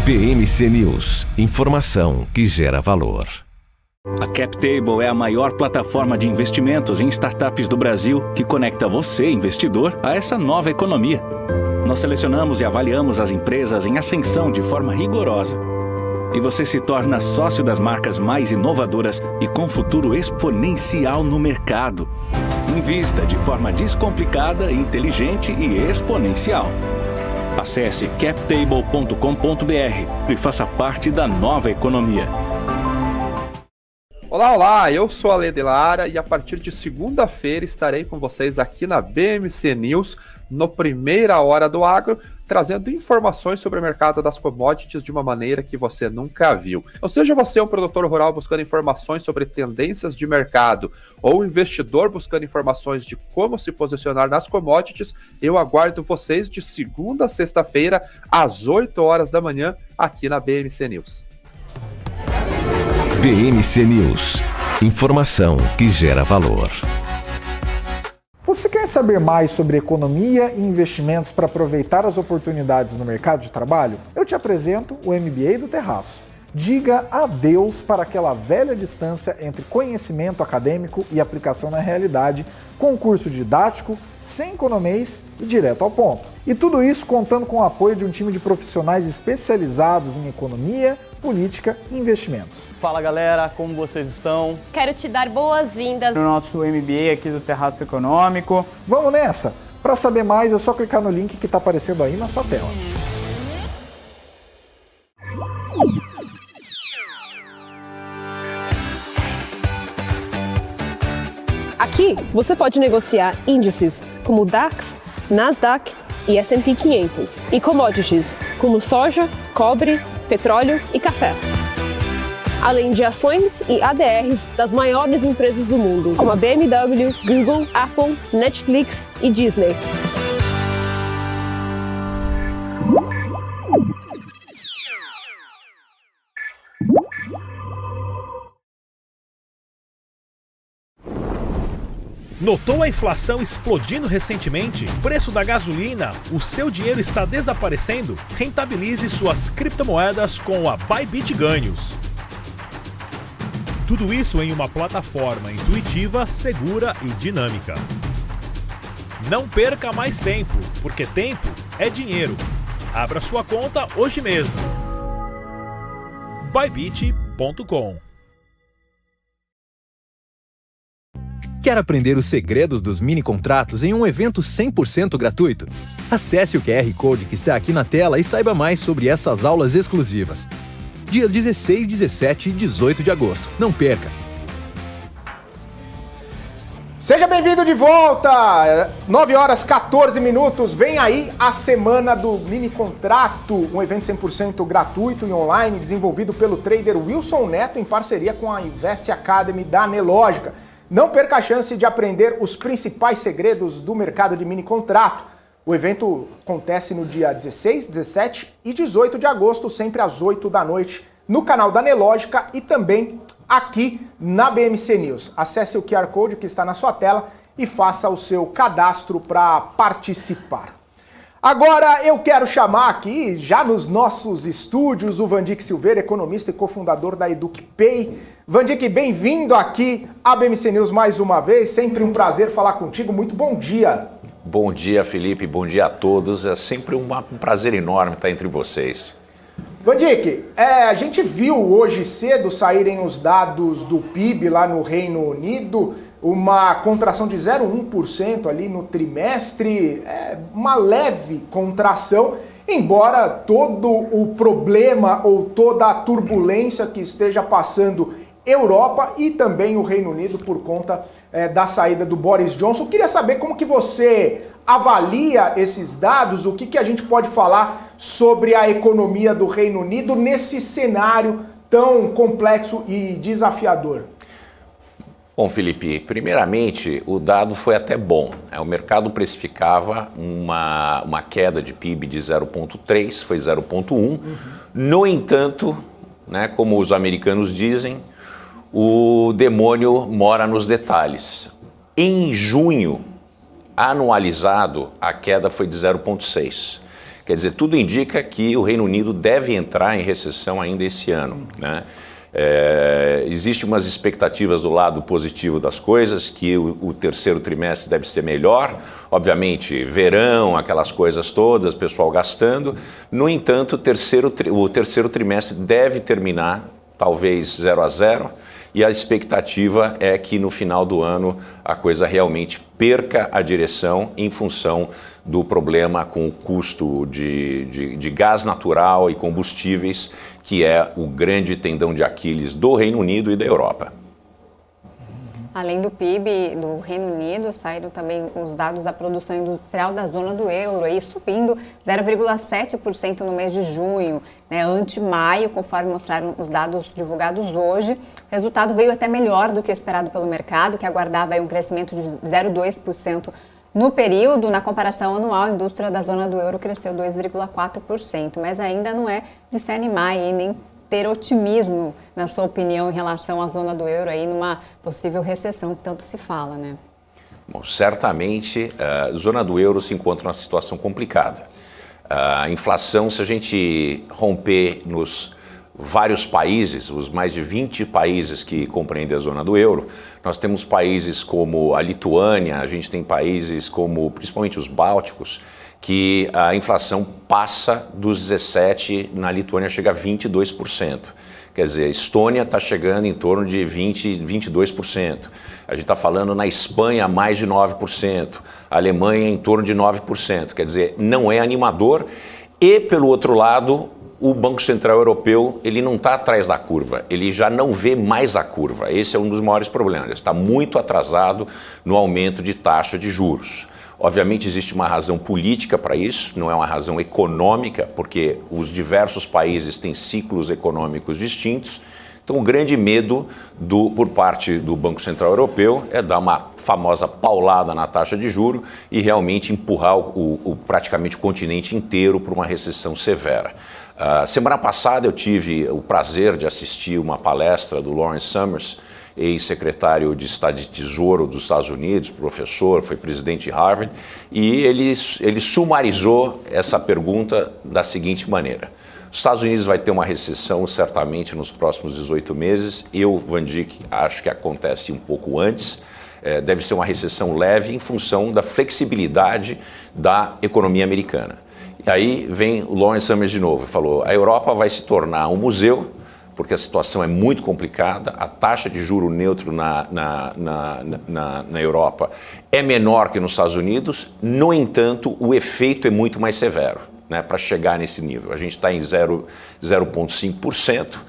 BMC News, informação que gera valor. A CapTable é a maior plataforma de investimentos em startups do Brasil que conecta você, investidor, a essa nova economia. Nós selecionamos e avaliamos as empresas em ascensão de forma rigorosa. E você se torna sócio das marcas mais inovadoras e com futuro exponencial no mercado. Invista de forma descomplicada, inteligente e exponencial. Acesse captable.com.br e faça parte da nova economia. Olá, eu sou a Lede Lara e a partir de segunda-feira estarei com vocês aqui na BMC News, no Primeira Hora do Agro, trazendo informações sobre o mercado das commodities de uma maneira que você nunca viu. Ou seja, você é um produtor rural buscando informações sobre tendências de mercado ou um investidor buscando informações de como se posicionar nas commodities, eu aguardo vocês de segunda a sexta-feira, às 8 horas da manhã, aqui na BMC News. BMC News, informação que gera valor. Você quer saber mais sobre economia e investimentos para aproveitar as oportunidades no mercado de trabalho? Eu te apresento o MBA do Terraço. Diga adeus para aquela velha distância entre conhecimento acadêmico e aplicação na realidade, com um curso didático, sem economês e direto ao ponto. E tudo isso contando com o apoio de um time de profissionais especializados em economia, política e investimentos. Fala galera, como vocês estão? Quero te dar boas-vindas no nosso MBA aqui do Terraço Econômico. Vamos nessa? Para saber mais é só clicar no link que está aparecendo aí na sua tela. Aqui você pode negociar índices como DAX, Nasdaq e S&P 500 e commodities como soja, cobre, petróleo e café. Além de ações e ADRs das maiores empresas do mundo, como a BMW, Google, Apple, Netflix e Disney. Notou a inflação explodindo recentemente? Preço da gasolina? O seu dinheiro está desaparecendo? Rentabilize suas criptomoedas com a Bybit Ganhos. Tudo isso em uma plataforma intuitiva, segura e dinâmica. Não perca mais tempo, porque tempo é dinheiro. Abra sua conta hoje mesmo. Bybit.com. Quer aprender os segredos dos mini contratos em um evento 100% gratuito? Acesse o QR Code que está aqui na tela e saiba mais sobre essas aulas exclusivas. Dias 16, 17 e 18 de agosto. Não perca! Seja bem-vindo de volta! 9 horas 14 minutos. Vem aí a semana do mini contrato, um evento 100% gratuito e online desenvolvido pelo trader Wilson Neto em parceria com a Invest Academy da Nelogica. Não perca a chance de aprender os principais segredos do mercado de mini contrato. O evento acontece no dia 16, 17 e 18 de agosto, sempre às 8 da noite, no canal da Nelogica e também aqui na BMC News. Acesse o QR Code que está na sua tela e faça o seu cadastro para participar. Agora eu quero chamar aqui, já nos nossos estúdios, o Vandick Silveira, economista e cofundador da EducPay. Vandick, bem-vindo aqui à BMC News mais uma vez, sempre um prazer falar contigo, muito bom dia. Bom dia, Felipe, bom dia a todos, é sempre um prazer enorme estar entre vocês. Vandick, a gente viu hoje cedo saírem os dados do PIB lá no Reino Unido, uma contração de 0,1% ali no trimestre, uma leve contração, embora todo o problema ou toda a turbulência que esteja passando Europa e também o Reino Unido por conta da saída do Boris Johnson. Eu queria saber como que você avalia esses dados, o que a gente pode falar sobre a economia do Reino Unido nesse cenário tão complexo e desafiador. Bom, Felipe, primeiramente, o dado foi até bom. O mercado precificava uma queda de PIB de 0,3, foi 0,1. No entanto, né, como os americanos dizem, o demônio mora nos detalhes. Em junho, anualizado, a queda foi de 0,6. Quer dizer, tudo indica que o Reino Unido deve entrar em recessão ainda esse ano, né? Existem umas expectativas do lado positivo das coisas, que o terceiro trimestre deve ser melhor, obviamente verão, aquelas coisas todas, pessoal gastando. No entanto, o terceiro trimestre deve terminar talvez 0-0, e a expectativa é que no final do ano a coisa realmente perca a direção em função do problema com o custo de gás natural e combustíveis, que é o grande tendão de Aquiles do Reino Unido e da Europa. Além do PIB do Reino Unido, saíram também os dados da produção industrial da zona do euro, aí subindo 0,7% no mês de junho, né, ante maio, conforme mostraram os dados divulgados hoje. O resultado veio até melhor do que o esperado pelo mercado, que aguardava aí um crescimento de 0,2% no período. Na comparação anual, a indústria da zona do euro cresceu 2,4%, mas ainda não é de se animar e nem ter otimismo, na sua opinião, em relação à zona do euro aí numa possível recessão que tanto se fala, né? Bom, certamente a zona do euro se encontra numa situação complicada. A inflação, se a gente romper nos vários países, os mais de 20 países que compreendem a zona do euro, nós temos países como a Lituânia, a gente tem países como, principalmente os bálticos, que a inflação passa dos 17%, na Lituânia chega a 22%. Quer dizer, a Estônia está chegando em torno de 22%. A gente está falando na Espanha mais de 9%, a Alemanha em torno de 9%. Quer dizer, não é animador. E, pelo outro lado, o Banco Central Europeu, ele não está atrás da curva, ele já não vê mais a curva. Esse é um dos maiores problemas, ele está muito atrasado no aumento de taxa de juros. Obviamente existe uma razão política para isso, não é uma razão econômica, porque os diversos países têm ciclos econômicos distintos. Então o grande medo por parte do Banco Central Europeu é dar uma famosa paulada na taxa de juros e realmente empurrar praticamente o continente inteiro para uma recessão severa. Semana passada eu tive o prazer de assistir uma palestra do Lawrence Summers, ex-secretário de Estado de Tesouro dos Estados Unidos, professor, foi presidente de Harvard, e ele sumarizou essa pergunta da seguinte maneira: os Estados Unidos vai ter uma recessão certamente nos próximos 18 meses, eu, Van Dijk, acho que acontece um pouco antes, deve ser uma recessão leve em função da flexibilidade da economia americana. E aí vem o Lawrence Summers de novo e falou: a Europa vai se tornar um museu, porque a situação é muito complicada, a taxa de juro neutro na Europa é menor que nos Estados Unidos, no entanto, o efeito é muito mais severo, né, para chegar nesse nível. A gente está em 0,5%,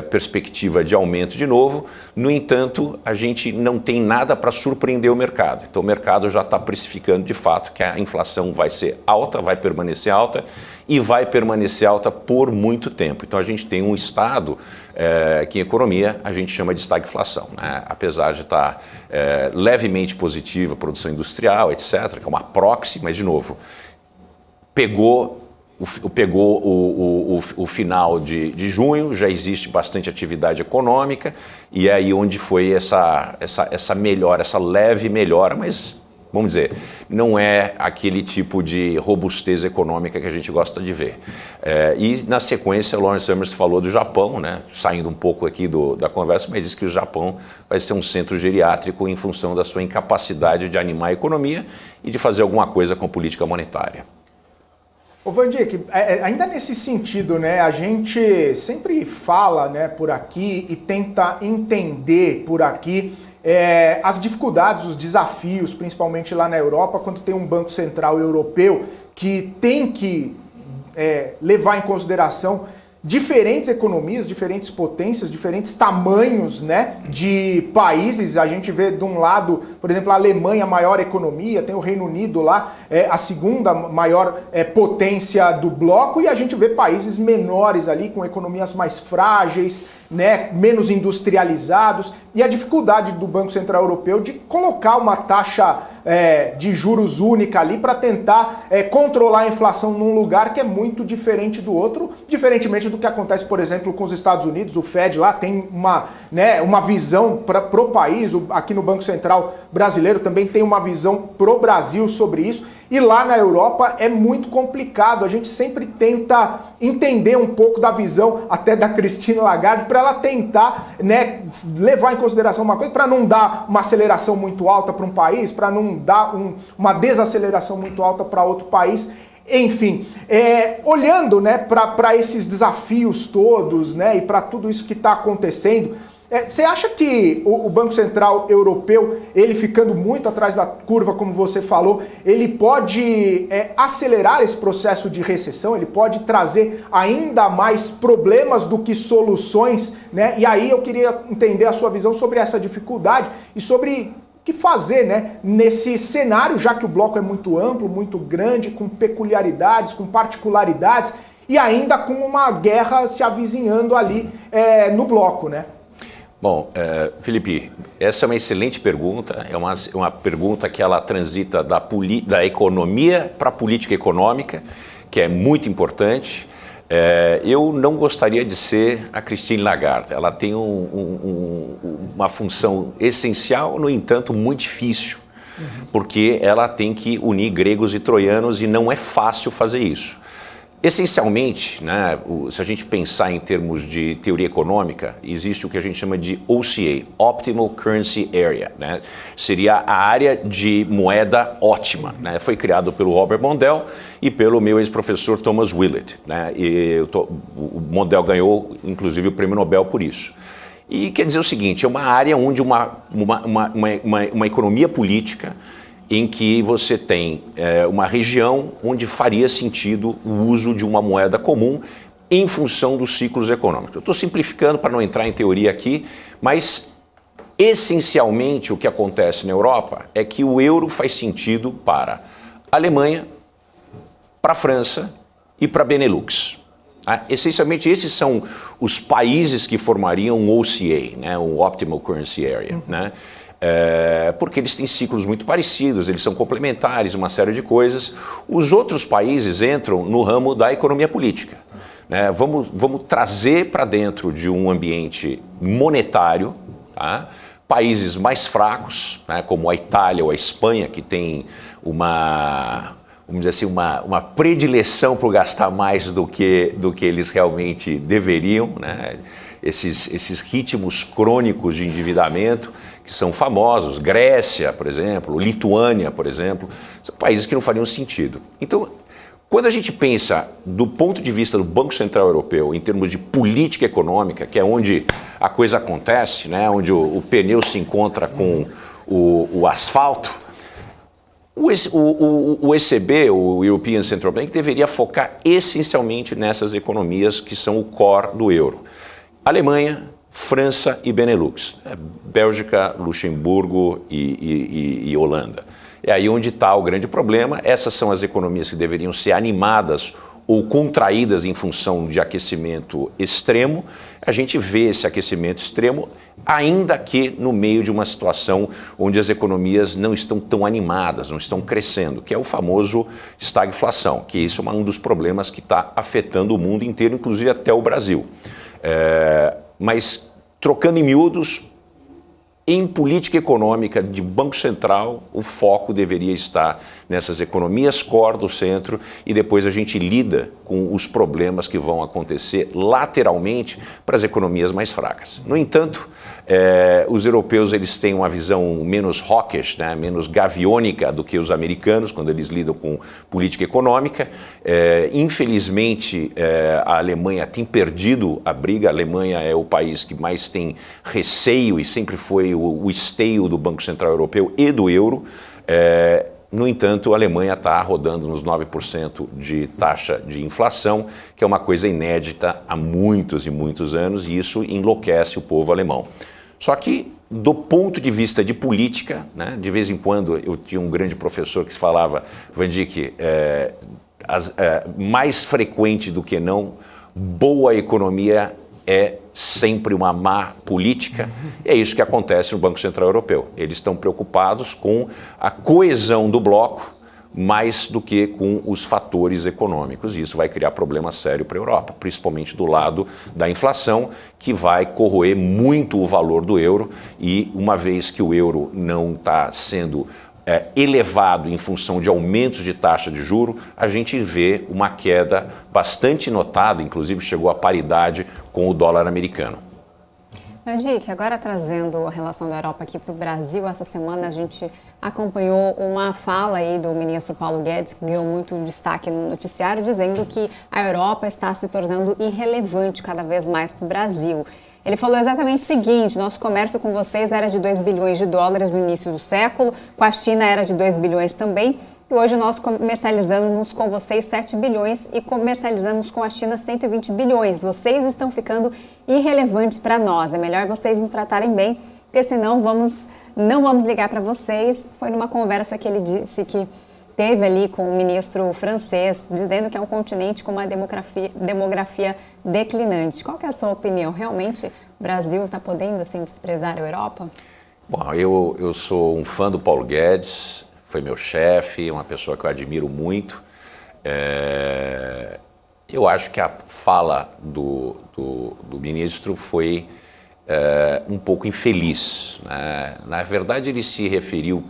perspectiva de aumento de novo, no entanto, a gente não tem nada para surpreender o mercado. Então o mercado já está precificando de fato que a inflação vai ser alta, vai permanecer alta e vai permanecer alta por muito tempo. Então a gente tem um estado que em economia a gente chama de estagflação, né? Apesar de estar levemente positiva a produção industrial, etc., que é uma proxy, mas de novo, pegou o final de junho, já existe bastante atividade econômica e é aí onde foi essa melhora, essa leve melhora, mas vamos dizer, não é aquele tipo de robustez econômica que a gente gosta de ver. E na sequência, o Lawrence Summers falou do Japão, né, saindo um pouco aqui da conversa, mas disse que o Japão vai ser um centro geriátrico em função da sua incapacidade de animar a economia e de fazer alguma coisa com política monetária. Ô Van Dijk, ainda nesse sentido, né, a gente sempre fala, né, por aqui e tenta entender por aqui as dificuldades, os desafios, principalmente lá na Europa, quando tem um Banco Central Europeu que tem que levar em consideração diferentes economias, diferentes potências, diferentes tamanhos, né, de países. A gente vê de um lado, por exemplo, a Alemanha, a maior economia, tem o Reino Unido lá, a segunda maior potência do bloco, e a gente vê países menores ali, com economias mais frágeis, né, menos industrializados, e a dificuldade do Banco Central Europeu de colocar uma taxa de juros única ali para tentar controlar a inflação num lugar que é muito diferente do outro, diferentemente do que acontece, por exemplo, com os Estados Unidos. O Fed lá tem uma visão pro país, aqui no Banco Central brasileiro também tem uma visão pro Brasil sobre isso, e lá na Europa é muito complicado. A gente sempre tenta entender um pouco da visão até da Christine Lagarde, para ela tentar, né, levar em consideração uma coisa, para não dar uma aceleração muito alta para um país, para não dar uma desaceleração muito alta para outro país. Enfim, olhando, né, para esses desafios todos, né, e para tudo isso que está acontecendo, você acha que o Banco Central Europeu, ele ficando muito atrás da curva, como você falou, ele pode acelerar esse processo de recessão, ele pode trazer ainda mais problemas do que soluções, né? E aí eu queria entender a sua visão sobre essa dificuldade e sobre o que fazer, né, nesse cenário, já que o bloco é muito amplo, muito grande, com peculiaridades, com particularidades, e ainda com uma guerra se avizinhando ali no bloco, né? Bom, Felipe, essa é uma excelente pergunta, é uma pergunta que ela transita da economia para a política econômica, que é muito importante. Eu não gostaria de ser a Christine Lagarde, ela tem uma função essencial, no entanto, muito difícil, porque ela tem que unir gregos e troianos e não é fácil fazer isso. Essencialmente, né, se a gente pensar em termos de teoria econômica, existe o que a gente chama de OCA, Optimal Currency Area, né? Seria a área de moeda ótima, né? Foi criado pelo Robert Mundell e pelo meu ex-professor Thomas Willett, né? O Mundell ganhou, inclusive, o Prêmio Nobel por isso. E quer dizer o seguinte, é uma área onde uma economia política em que você tem uma região onde faria sentido o uso de uma moeda comum em função dos ciclos econômicos. Eu estou simplificando para não entrar em teoria aqui, mas essencialmente o que acontece na Europa é que o euro faz sentido para a Alemanha, para a França e para a Benelux. Essencialmente esses são os países que formariam o OCA, né, o Optimal Currency Area, né? Porque eles têm ciclos muito parecidos, eles são complementares, uma série de coisas. Os outros países entram no ramo da economia política, né? Vamos trazer para dentro de um ambiente monetário, tá, países mais fracos, né, como a Itália ou a Espanha, que tem vamos dizer assim, uma predileção por gastar mais do que eles realmente deveriam, né? Esses ritmos crônicos de endividamento que são famosos, Grécia, por exemplo, Lituânia, por exemplo, são países que não fariam sentido. Então, quando a gente pensa do ponto de vista do Banco Central Europeu, em termos de política econômica, que é onde a coisa acontece, né, onde o pneu se encontra com o asfalto, o ECB, o European Central Bank, deveria focar essencialmente nessas economias que são o core do euro. Alemanha, França e Benelux, Bélgica, Luxemburgo e Holanda. É aí onde está o grande problema. Essas são as economias que deveriam ser animadas ou contraídas em função de aquecimento extremo. A gente vê esse aquecimento extremo, ainda que no meio de uma situação onde as economias não estão tão animadas, não estão crescendo, que é o famoso estagflação, que isso é um dos problemas que está afetando o mundo inteiro, inclusive até o Brasil. Mas, trocando em miúdos, em política econômica de Banco Central, o foco deveria estar nessas economias core do centro e depois a gente lida com os problemas que vão acontecer lateralmente para as economias mais fracas. No entanto, os europeus eles têm uma visão menos hawkish, né, menos gaviônica do que os americanos quando eles lidam com política econômica. Infelizmente, a Alemanha tem perdido a briga. A Alemanha é o país que mais tem receio e sempre foi o esteio do Banco Central Europeu e do euro. No entanto, a Alemanha está rodando nos 9% de taxa de inflação, que é uma coisa inédita há muitos e muitos anos, e isso enlouquece o povo alemão. Só que, do ponto de vista de política, né, de vez em quando eu tinha um grande professor que falava, Van Dijk, mais frequente do que não, boa economia é sempre uma má política. É isso que acontece no Banco Central Europeu. Eles estão preocupados com a coesão do bloco mais do que com os fatores econômicos. E isso vai criar problema sério para a Europa, principalmente do lado da inflação, que vai corroer muito o valor do euro. E uma vez que o euro não está sendo elevado em função de aumentos de taxa de juro, a gente vê uma queda bastante notada, inclusive chegou à paridade com o dólar americano. Van Dijk, agora trazendo a relação da Europa aqui para o Brasil, essa semana a gente acompanhou uma fala aí do ministro Paulo Guedes, que ganhou muito destaque no noticiário, dizendo que a Europa está se tornando irrelevante cada vez mais para o Brasil. Ele falou exatamente o seguinte: nosso comércio com vocês era de 2 bilhões de dólares no início do século, com a China era de 2 bilhões também, e hoje nós comercializamos com vocês 7 bilhões e comercializamos com a China 120 bilhões. Vocês estão ficando irrelevantes para nós, é melhor vocês nos tratarem bem, porque senão não vamos ligar para vocês. Foi numa conversa que ele disse que teve ali com o ministro francês, dizendo que é um continente com uma demografia declinante. Qual que é a sua opinião? Realmente o Brasil está podendo assim desprezar a Europa? Bom, eu sou um fã do Paulo Guedes, foi meu chefe, é uma pessoa que eu admiro muito. Eu acho que a fala do ministro foi um pouco infeliz, né? Na verdade, ele se referiu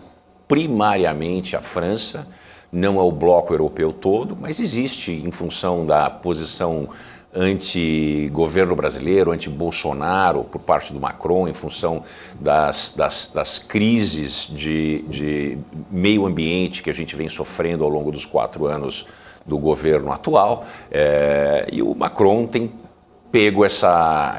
primariamente à França, não ao bloco europeu todo, mas existe, em função da posição anti-governo brasileiro, anti-Bolsonaro por parte do Macron, em função das crises de meio ambiente que a gente vem sofrendo ao longo dos 4 anos do governo atual, e o Macron tem pego essa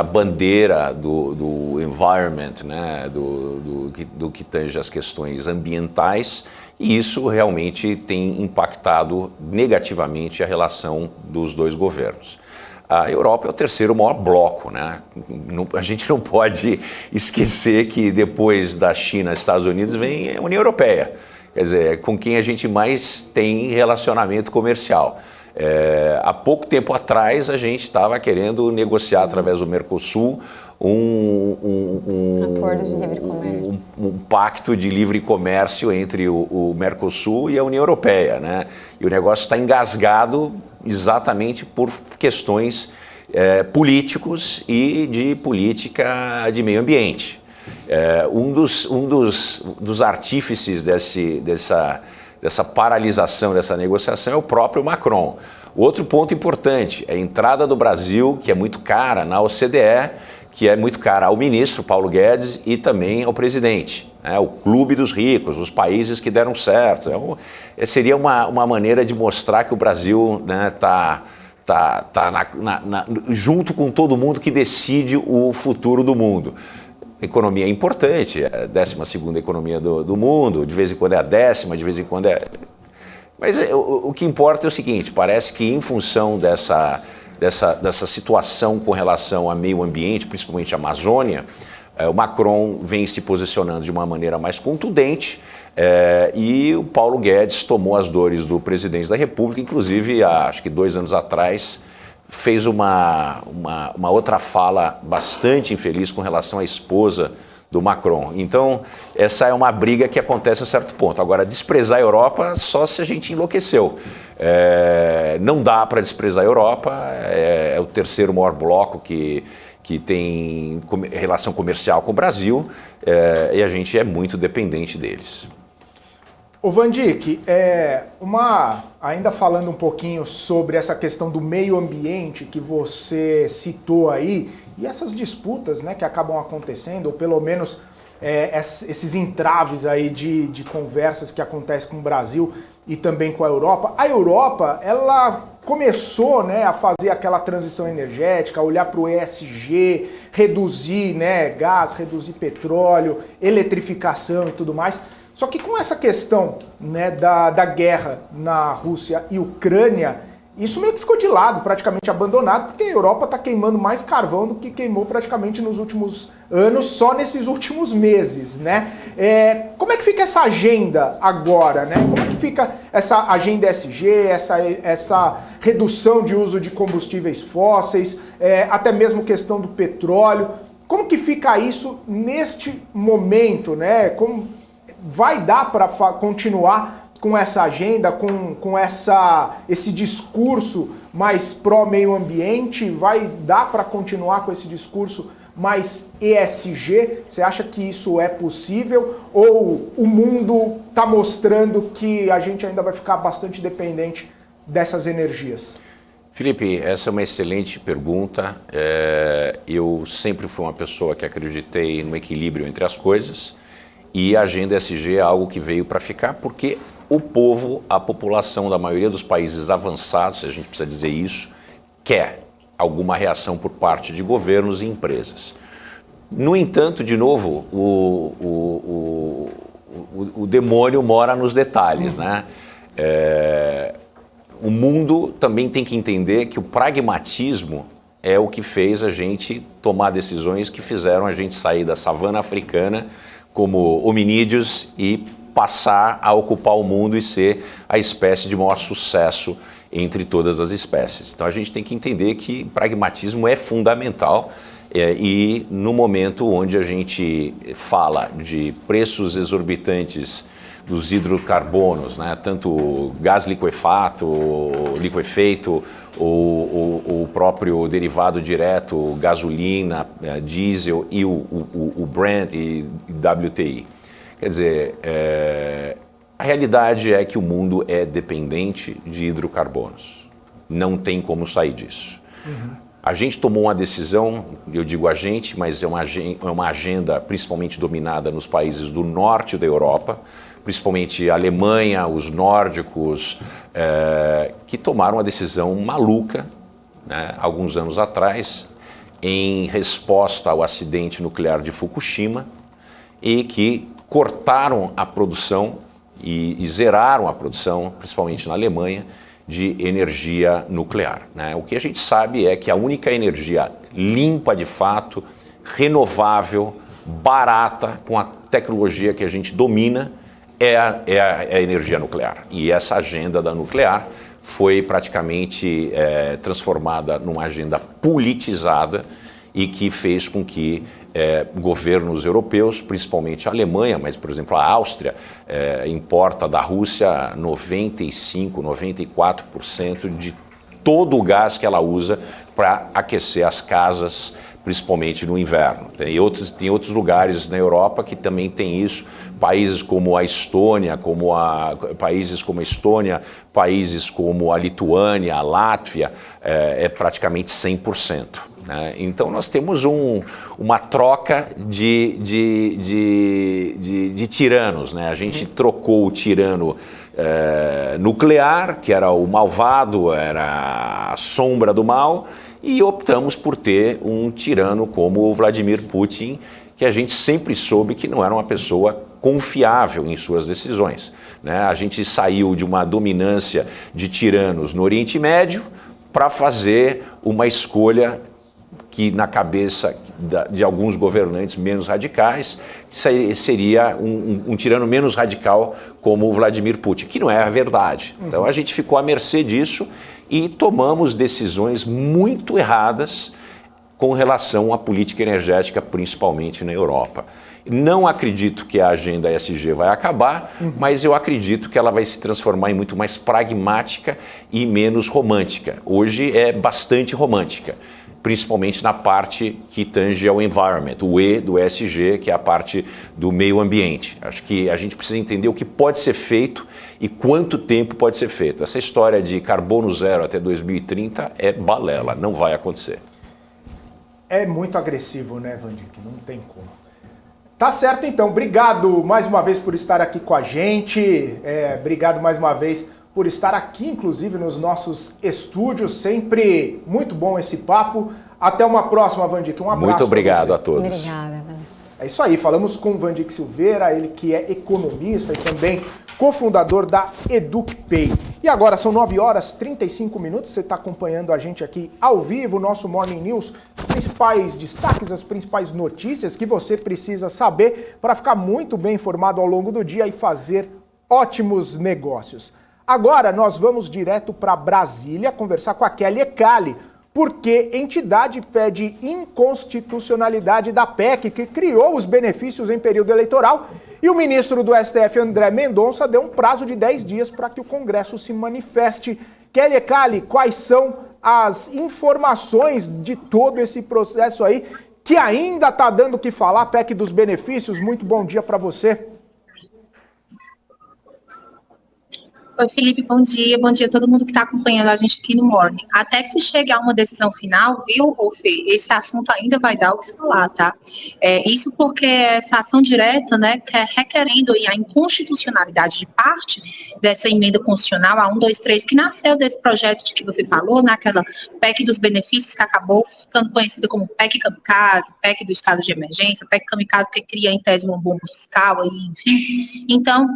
bandeira do environment, né, do que tange as questões ambientais, e isso realmente tem impactado negativamente a relação dos dois governos. A Europa é o terceiro maior bloco, né? A gente não pode esquecer que depois da China e Estados Unidos vem a União Europeia, quer dizer, com quem a gente mais tem relacionamento comercial. Há pouco tempo atrás a gente estava querendo negociar através do Mercosul acordo de livre comércio. Um pacto de livre comércio entre o Mercosul e a União Europeia, né? E o negócio está engasgado exatamente por questões políticos e de política de meio ambiente. Um dos artífices dessa paralisação, dessa negociação, é o próprio Macron. Outro ponto importante é a entrada do Brasil, que é muito cara, na OCDE, que é muito cara ao ministro Paulo Guedes e também ao presidente, né? O clube dos ricos, os países que deram certo. Seria uma maneira de mostrar que o Brasil, né, tá junto com todo mundo que decide o futuro do mundo. A economia é importante, é a 12ª economia do mundo, de vez em quando é a 10ª, de vez em quando é... Mas o que importa é o seguinte: parece que em função dessa situação com relação ao meio ambiente, principalmente a Amazônia, o Macron vem se posicionando de uma maneira mais contundente, e o Paulo Guedes tomou as dores do presidente da República, inclusive, acho que 2 anos atrás, fez uma outra fala bastante infeliz com relação à esposa do Macron. Então, essa é uma briga que acontece a certo ponto. Agora, desprezar a Europa só se a gente enlouqueceu. Não dá para desprezar a Europa, é o terceiro maior bloco que tem relação comercial com o Brasil, e a gente é muito dependente deles. Ô Van Dijk, ainda falando um pouquinho sobre essa questão do meio ambiente que você citou aí, e essas disputas, né, que acabam acontecendo, ou pelo menos esses entraves aí de conversas que acontecem com o Brasil e também com a Europa. A Europa, ela começou, né, a fazer aquela transição energética, a olhar para o ESG, reduzir, né, gás, reduzir petróleo, eletrificação e tudo mais. Só que com essa questão, né, da guerra na Rússia e Ucrânia, isso meio que ficou de lado, praticamente abandonado, porque a Europa está queimando mais carvão do que queimou praticamente nos últimos anos, só nesses últimos meses, né? Como é que fica essa agenda agora, né? Como é que fica essa agenda ESG, essa redução de uso de combustíveis fósseis, até mesmo questão do petróleo? Como que fica isso neste momento, né? Como vai dar para continuar com essa agenda, com esse discurso mais pró-meio ambiente? Vai dar para continuar com esse discurso mais ESG? Você acha que isso é possível? Ou o mundo está mostrando que a gente ainda vai ficar bastante dependente dessas energias? Felipe, essa é uma excelente pergunta. Eu sempre fui uma pessoa que acreditei no equilíbrio entre as coisas, e a agenda ESG é algo que veio para ficar, porque o povo, a população da maioria dos países avançados, a gente precisa dizer isso, quer alguma reação por parte de governos e empresas. No entanto, de novo, o demônio mora nos detalhes, né? O mundo também tem que entender que o pragmatismo é o que fez a gente tomar decisões que fizeram a gente sair da savana africana como hominídeos e passar a ocupar o mundo e ser a espécie de maior sucesso entre todas as espécies. Então a gente tem que entender que pragmatismo é fundamental, e no momento onde a gente fala de preços exorbitantes dos hidrocarbonos, né, tanto gás liquefeito, o próprio derivado direto, gasolina, diesel e o Brent e WTI. Quer dizer, a realidade é que o mundo é dependente de hidrocarbonos. Não tem como sair disso. A gente tomou uma decisão, eu digo a gente, mas é uma agenda principalmente dominada nos países do norte da Europa, principalmente a Alemanha, os nórdicos, que tomaram uma decisão maluca, né, alguns anos atrás, em resposta ao acidente nuclear de Fukushima, e que cortaram a produção e zeraram a produção, principalmente na Alemanha, de energia nuclear, né? O que a gente sabe é que a única energia limpa de fato, renovável, barata, com a tecnologia que a gente domina, é a energia nuclear. E essa agenda da nuclear foi praticamente transformada numa agenda politizada, e que fez com que governos europeus, principalmente a Alemanha, mas, por exemplo, a Áustria, importa da Rússia 95%, 94% de todo o gás que ela usa para aquecer as casas, principalmente no inverno. Tem outros lugares na Europa que também tem isso, países como a Estônia, países como a Lituânia, a Látvia, é praticamente 100%. Né? Então nós temos uma troca de tiranos, né? A gente trocou o tirano nuclear, que era o malvado, era a sombra do mal, e optamos por ter um tirano como o Vladimir Putin, que a gente sempre soube que não era uma pessoa confiável em suas decisões, né? A gente saiu de uma dominância de tiranos no Oriente Médio para fazer uma escolha que na cabeça de alguns governantes menos radicais seria um tirano menos radical como o Vladimir Putin, que não é a verdade. Então a gente ficou à mercê disso e tomamos decisões muito erradas com relação à política energética, principalmente na Europa. Não acredito que a agenda ESG vai acabar, mas eu acredito que ela vai se transformar em muito mais pragmática e menos romântica. Hoje é bastante romântica, principalmente na parte que tange ao environment, o E do ESG, que é a parte do meio ambiente. Acho que a gente precisa entender o que pode ser feito e quanto tempo pode ser feito. Essa história de carbono zero até 2030 é balela, não vai acontecer. É muito agressivo, né, Vandir? Que não tem como. Tá certo, então. Obrigado mais uma vez por estar aqui com a gente. Obrigado mais uma vez por estar aqui, inclusive, nos nossos estúdios. Sempre muito bom esse papo. Até uma próxima, Vandir. Um abraço. Muito obrigado a todos. Obrigada, Vandir. É isso aí, falamos com o Vandic Silveira, ele que é economista e também cofundador da EducPay. E agora são 9h35, você está acompanhando a gente aqui ao vivo, nosso Morning News, os principais destaques, as principais notícias que você precisa saber para ficar muito bem informado ao longo do dia e fazer ótimos negócios. Agora nós vamos direto para Brasília conversar com a Kelly Ecali, porque entidade pede inconstitucionalidade da PEC que criou os benefícios em período eleitoral e o ministro do STF, André Mendonça, deu um prazo de 10 dias para que o Congresso se manifeste. Kelly Ecali, quais são as informações de todo esse processo aí que ainda está dando o que falar, PEC dos benefícios? Muito bom dia para você. Oi, Felipe, bom dia a todo mundo que está acompanhando a gente aqui no Morning. Até que se chegue a uma decisão final, viu, Fê, esse assunto ainda vai dar o que falar, tá? Isso porque essa ação direta, né, requerendo aí a inconstitucionalidade de parte dessa emenda constitucional, a 123, que nasceu desse projeto de que você falou, naquela PEC dos benefícios, que acabou ficando conhecida como PEC Kamikaze, PEC do estado de emergência, PEC Kamikaze, porque cria em tese uma bomba fiscal, aí, enfim. Então,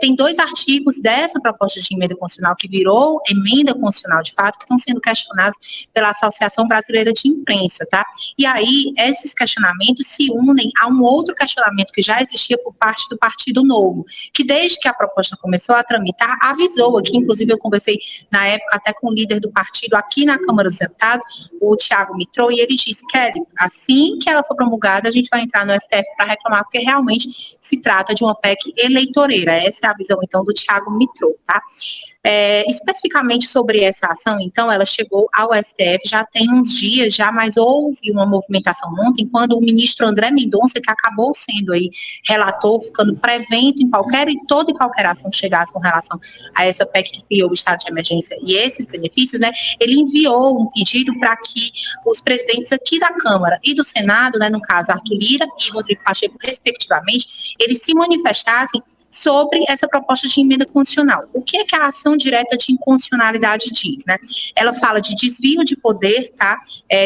tem 2 artigos dessa proposta de emenda constitucional que virou emenda constitucional de fato, que estão sendo questionados pela Associação Brasileira de Imprensa, tá? E aí, esses questionamentos se unem a um outro questionamento que já existia por parte do Partido Novo, que desde que a proposta começou a tramitar, avisou aqui, inclusive eu conversei na época até com o líder do partido aqui na Câmara dos Deputados, o Thiago Mitrô, e ele disse, Kelly, assim que ela for promulgada, a gente vai entrar no STF para reclamar, porque realmente se trata de uma PEC eleitoreira. Essa é a visão, então, do Thiago Mitrô. Tá? Especificamente sobre essa ação, então, ela chegou ao STF já tem uns dias, mas houve uma movimentação ontem, quando o ministro André Mendonça, que acabou sendo aí relator, ficando prevento em toda e qualquer ação que chegasse com relação a essa PEC que criou o estado de emergência e esses benefícios, né, ele enviou um pedido para que os presidentes aqui da Câmara e do Senado, né, no caso Arthur Lira e Rodrigo Pacheco, respectivamente, eles se manifestassem sobre essa proposta de emenda constitucional. O que é que a ação direta de inconstitucionalidade diz, né? Ela fala de desvio de poder, tá?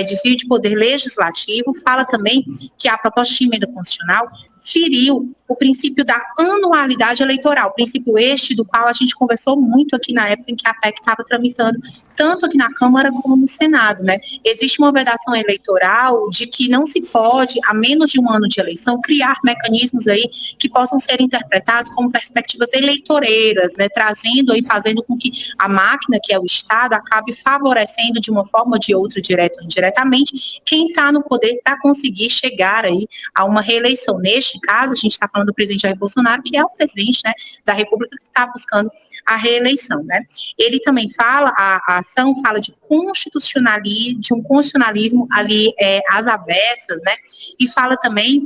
Desvio de poder legislativo, fala também que a proposta de emenda constitucional feriu o princípio da anualidade eleitoral, princípio este do qual a gente conversou muito aqui na época em que a PEC estava tramitando, tanto aqui na Câmara como no Senado, né? Existe uma vedação eleitoral de que não se pode, a menos de um ano de eleição, criar mecanismos aí que possam ser interpretados como perspectivas eleitoreiras, né? Trazendo e fazendo com que a máquina, que é o Estado, acabe favorecendo de uma forma ou de outra, direta ou indiretamente, quem está no poder para conseguir chegar aí a uma reeleição. Neste caso, a gente está falando do presidente Jair Bolsonaro, que é o presidente, né, da República que está buscando a reeleição, né. Ele também fala, a ação fala de um constitucionalismo ali às avessas, né, e fala também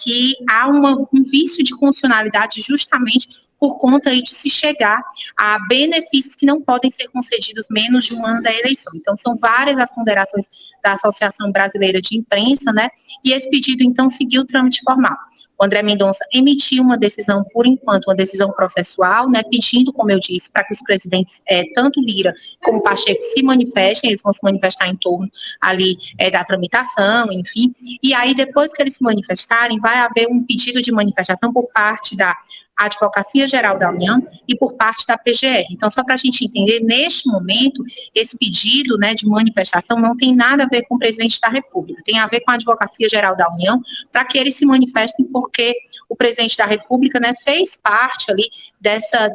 que há um vício de constitucionalidade justamente por conta aí de se chegar a benefícios que não podem ser concedidos menos de um ano da eleição. Então, são várias as ponderações da Associação Brasileira de Imprensa, né, e esse pedido, então, seguiu o trâmite formal. O André Mendonça emitiu uma decisão, por enquanto, uma decisão processual, né, pedindo, como eu disse, para que os presidentes, tanto Lira como Pacheco, se manifestem, eles vão se manifestar em torno ali da tramitação, enfim, e aí, depois que eles se manifestarem, vai haver um pedido de manifestação por parte da Advocacia Geral da União e por parte da PGR. Então, só para a gente entender, neste momento, esse pedido, né, de manifestação não tem nada a ver com o presidente da República, tem a ver com a Advocacia Geral da União, para que eles se manifestem, porque o presidente da República, né, fez parte ali dessa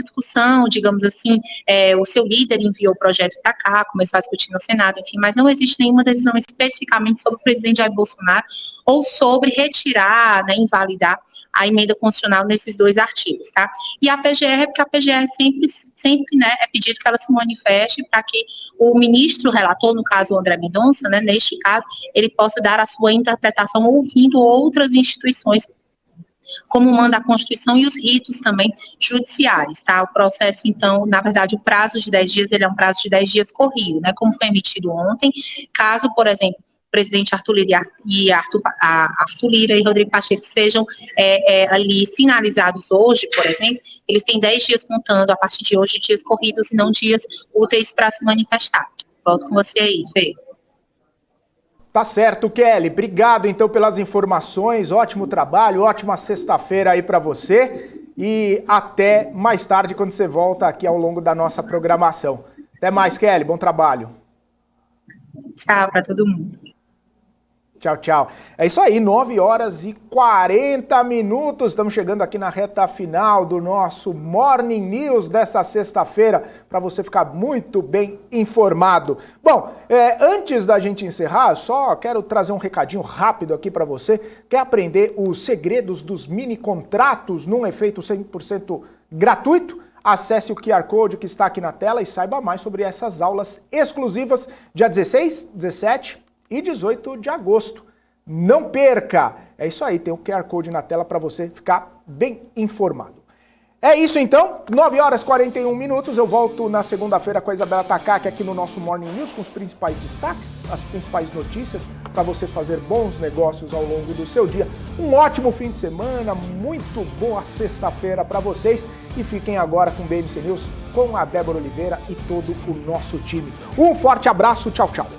discussão, digamos assim, o seu líder enviou o projeto para cá, começou a discutir no Senado, enfim, mas não existe nenhuma decisão especificamente sobre o presidente Jair Bolsonaro ou sobre retirar, né, invalidar a emenda constitucional nesses 2 artigos, tá? E a PGR, porque a PGR sempre, né, é pedido que ela se manifeste para que o ministro relator, no caso o André Mendonça, né, neste caso, ele possa dar a sua interpretação ouvindo outras instituições, como manda a Constituição e os ritos também judiciais, tá? O processo, então, na verdade, o prazo de 10 dias, ele é um prazo de 10 dias corrido, né? Como foi emitido ontem, caso, por exemplo, o presidente Arthur Lira e Rodrigo Pacheco sejam ali sinalizados hoje, por exemplo, eles têm 10 dias contando, a partir de hoje, dias corridos e não dias úteis para se manifestar. Volto com você aí, Fê. Tá certo, Kelly. Obrigado, então, pelas informações. Ótimo trabalho, ótima sexta-feira aí para você. E até mais tarde, quando você volta aqui ao longo da nossa programação. Até mais, Kelly. Bom trabalho. Tchau para todo mundo. Tchau, tchau. É isso aí, 9h40. Estamos chegando aqui na reta final do nosso Morning News dessa sexta-feira, para você ficar muito bem informado. Bom, antes da gente encerrar, só quero trazer um recadinho rápido aqui para você. Quer aprender os segredos dos mini contratos num efeito 100% gratuito? Acesse o QR Code que está aqui na tela e saiba mais sobre essas aulas exclusivas, dia 16, 17 e 18 de agosto. Não perca! É isso aí, tem o QR Code na tela para você ficar bem informado. É isso então, 9h41. Eu volto na segunda-feira com a Isabela Takaki aqui no nosso Morning News com os principais destaques, as principais notícias para você fazer bons negócios ao longo do seu dia. Um ótimo fim de semana, muito boa sexta-feira para vocês e fiquem agora com o BMC News com a Débora Oliveira e todo o nosso time. Um forte abraço, tchau, tchau.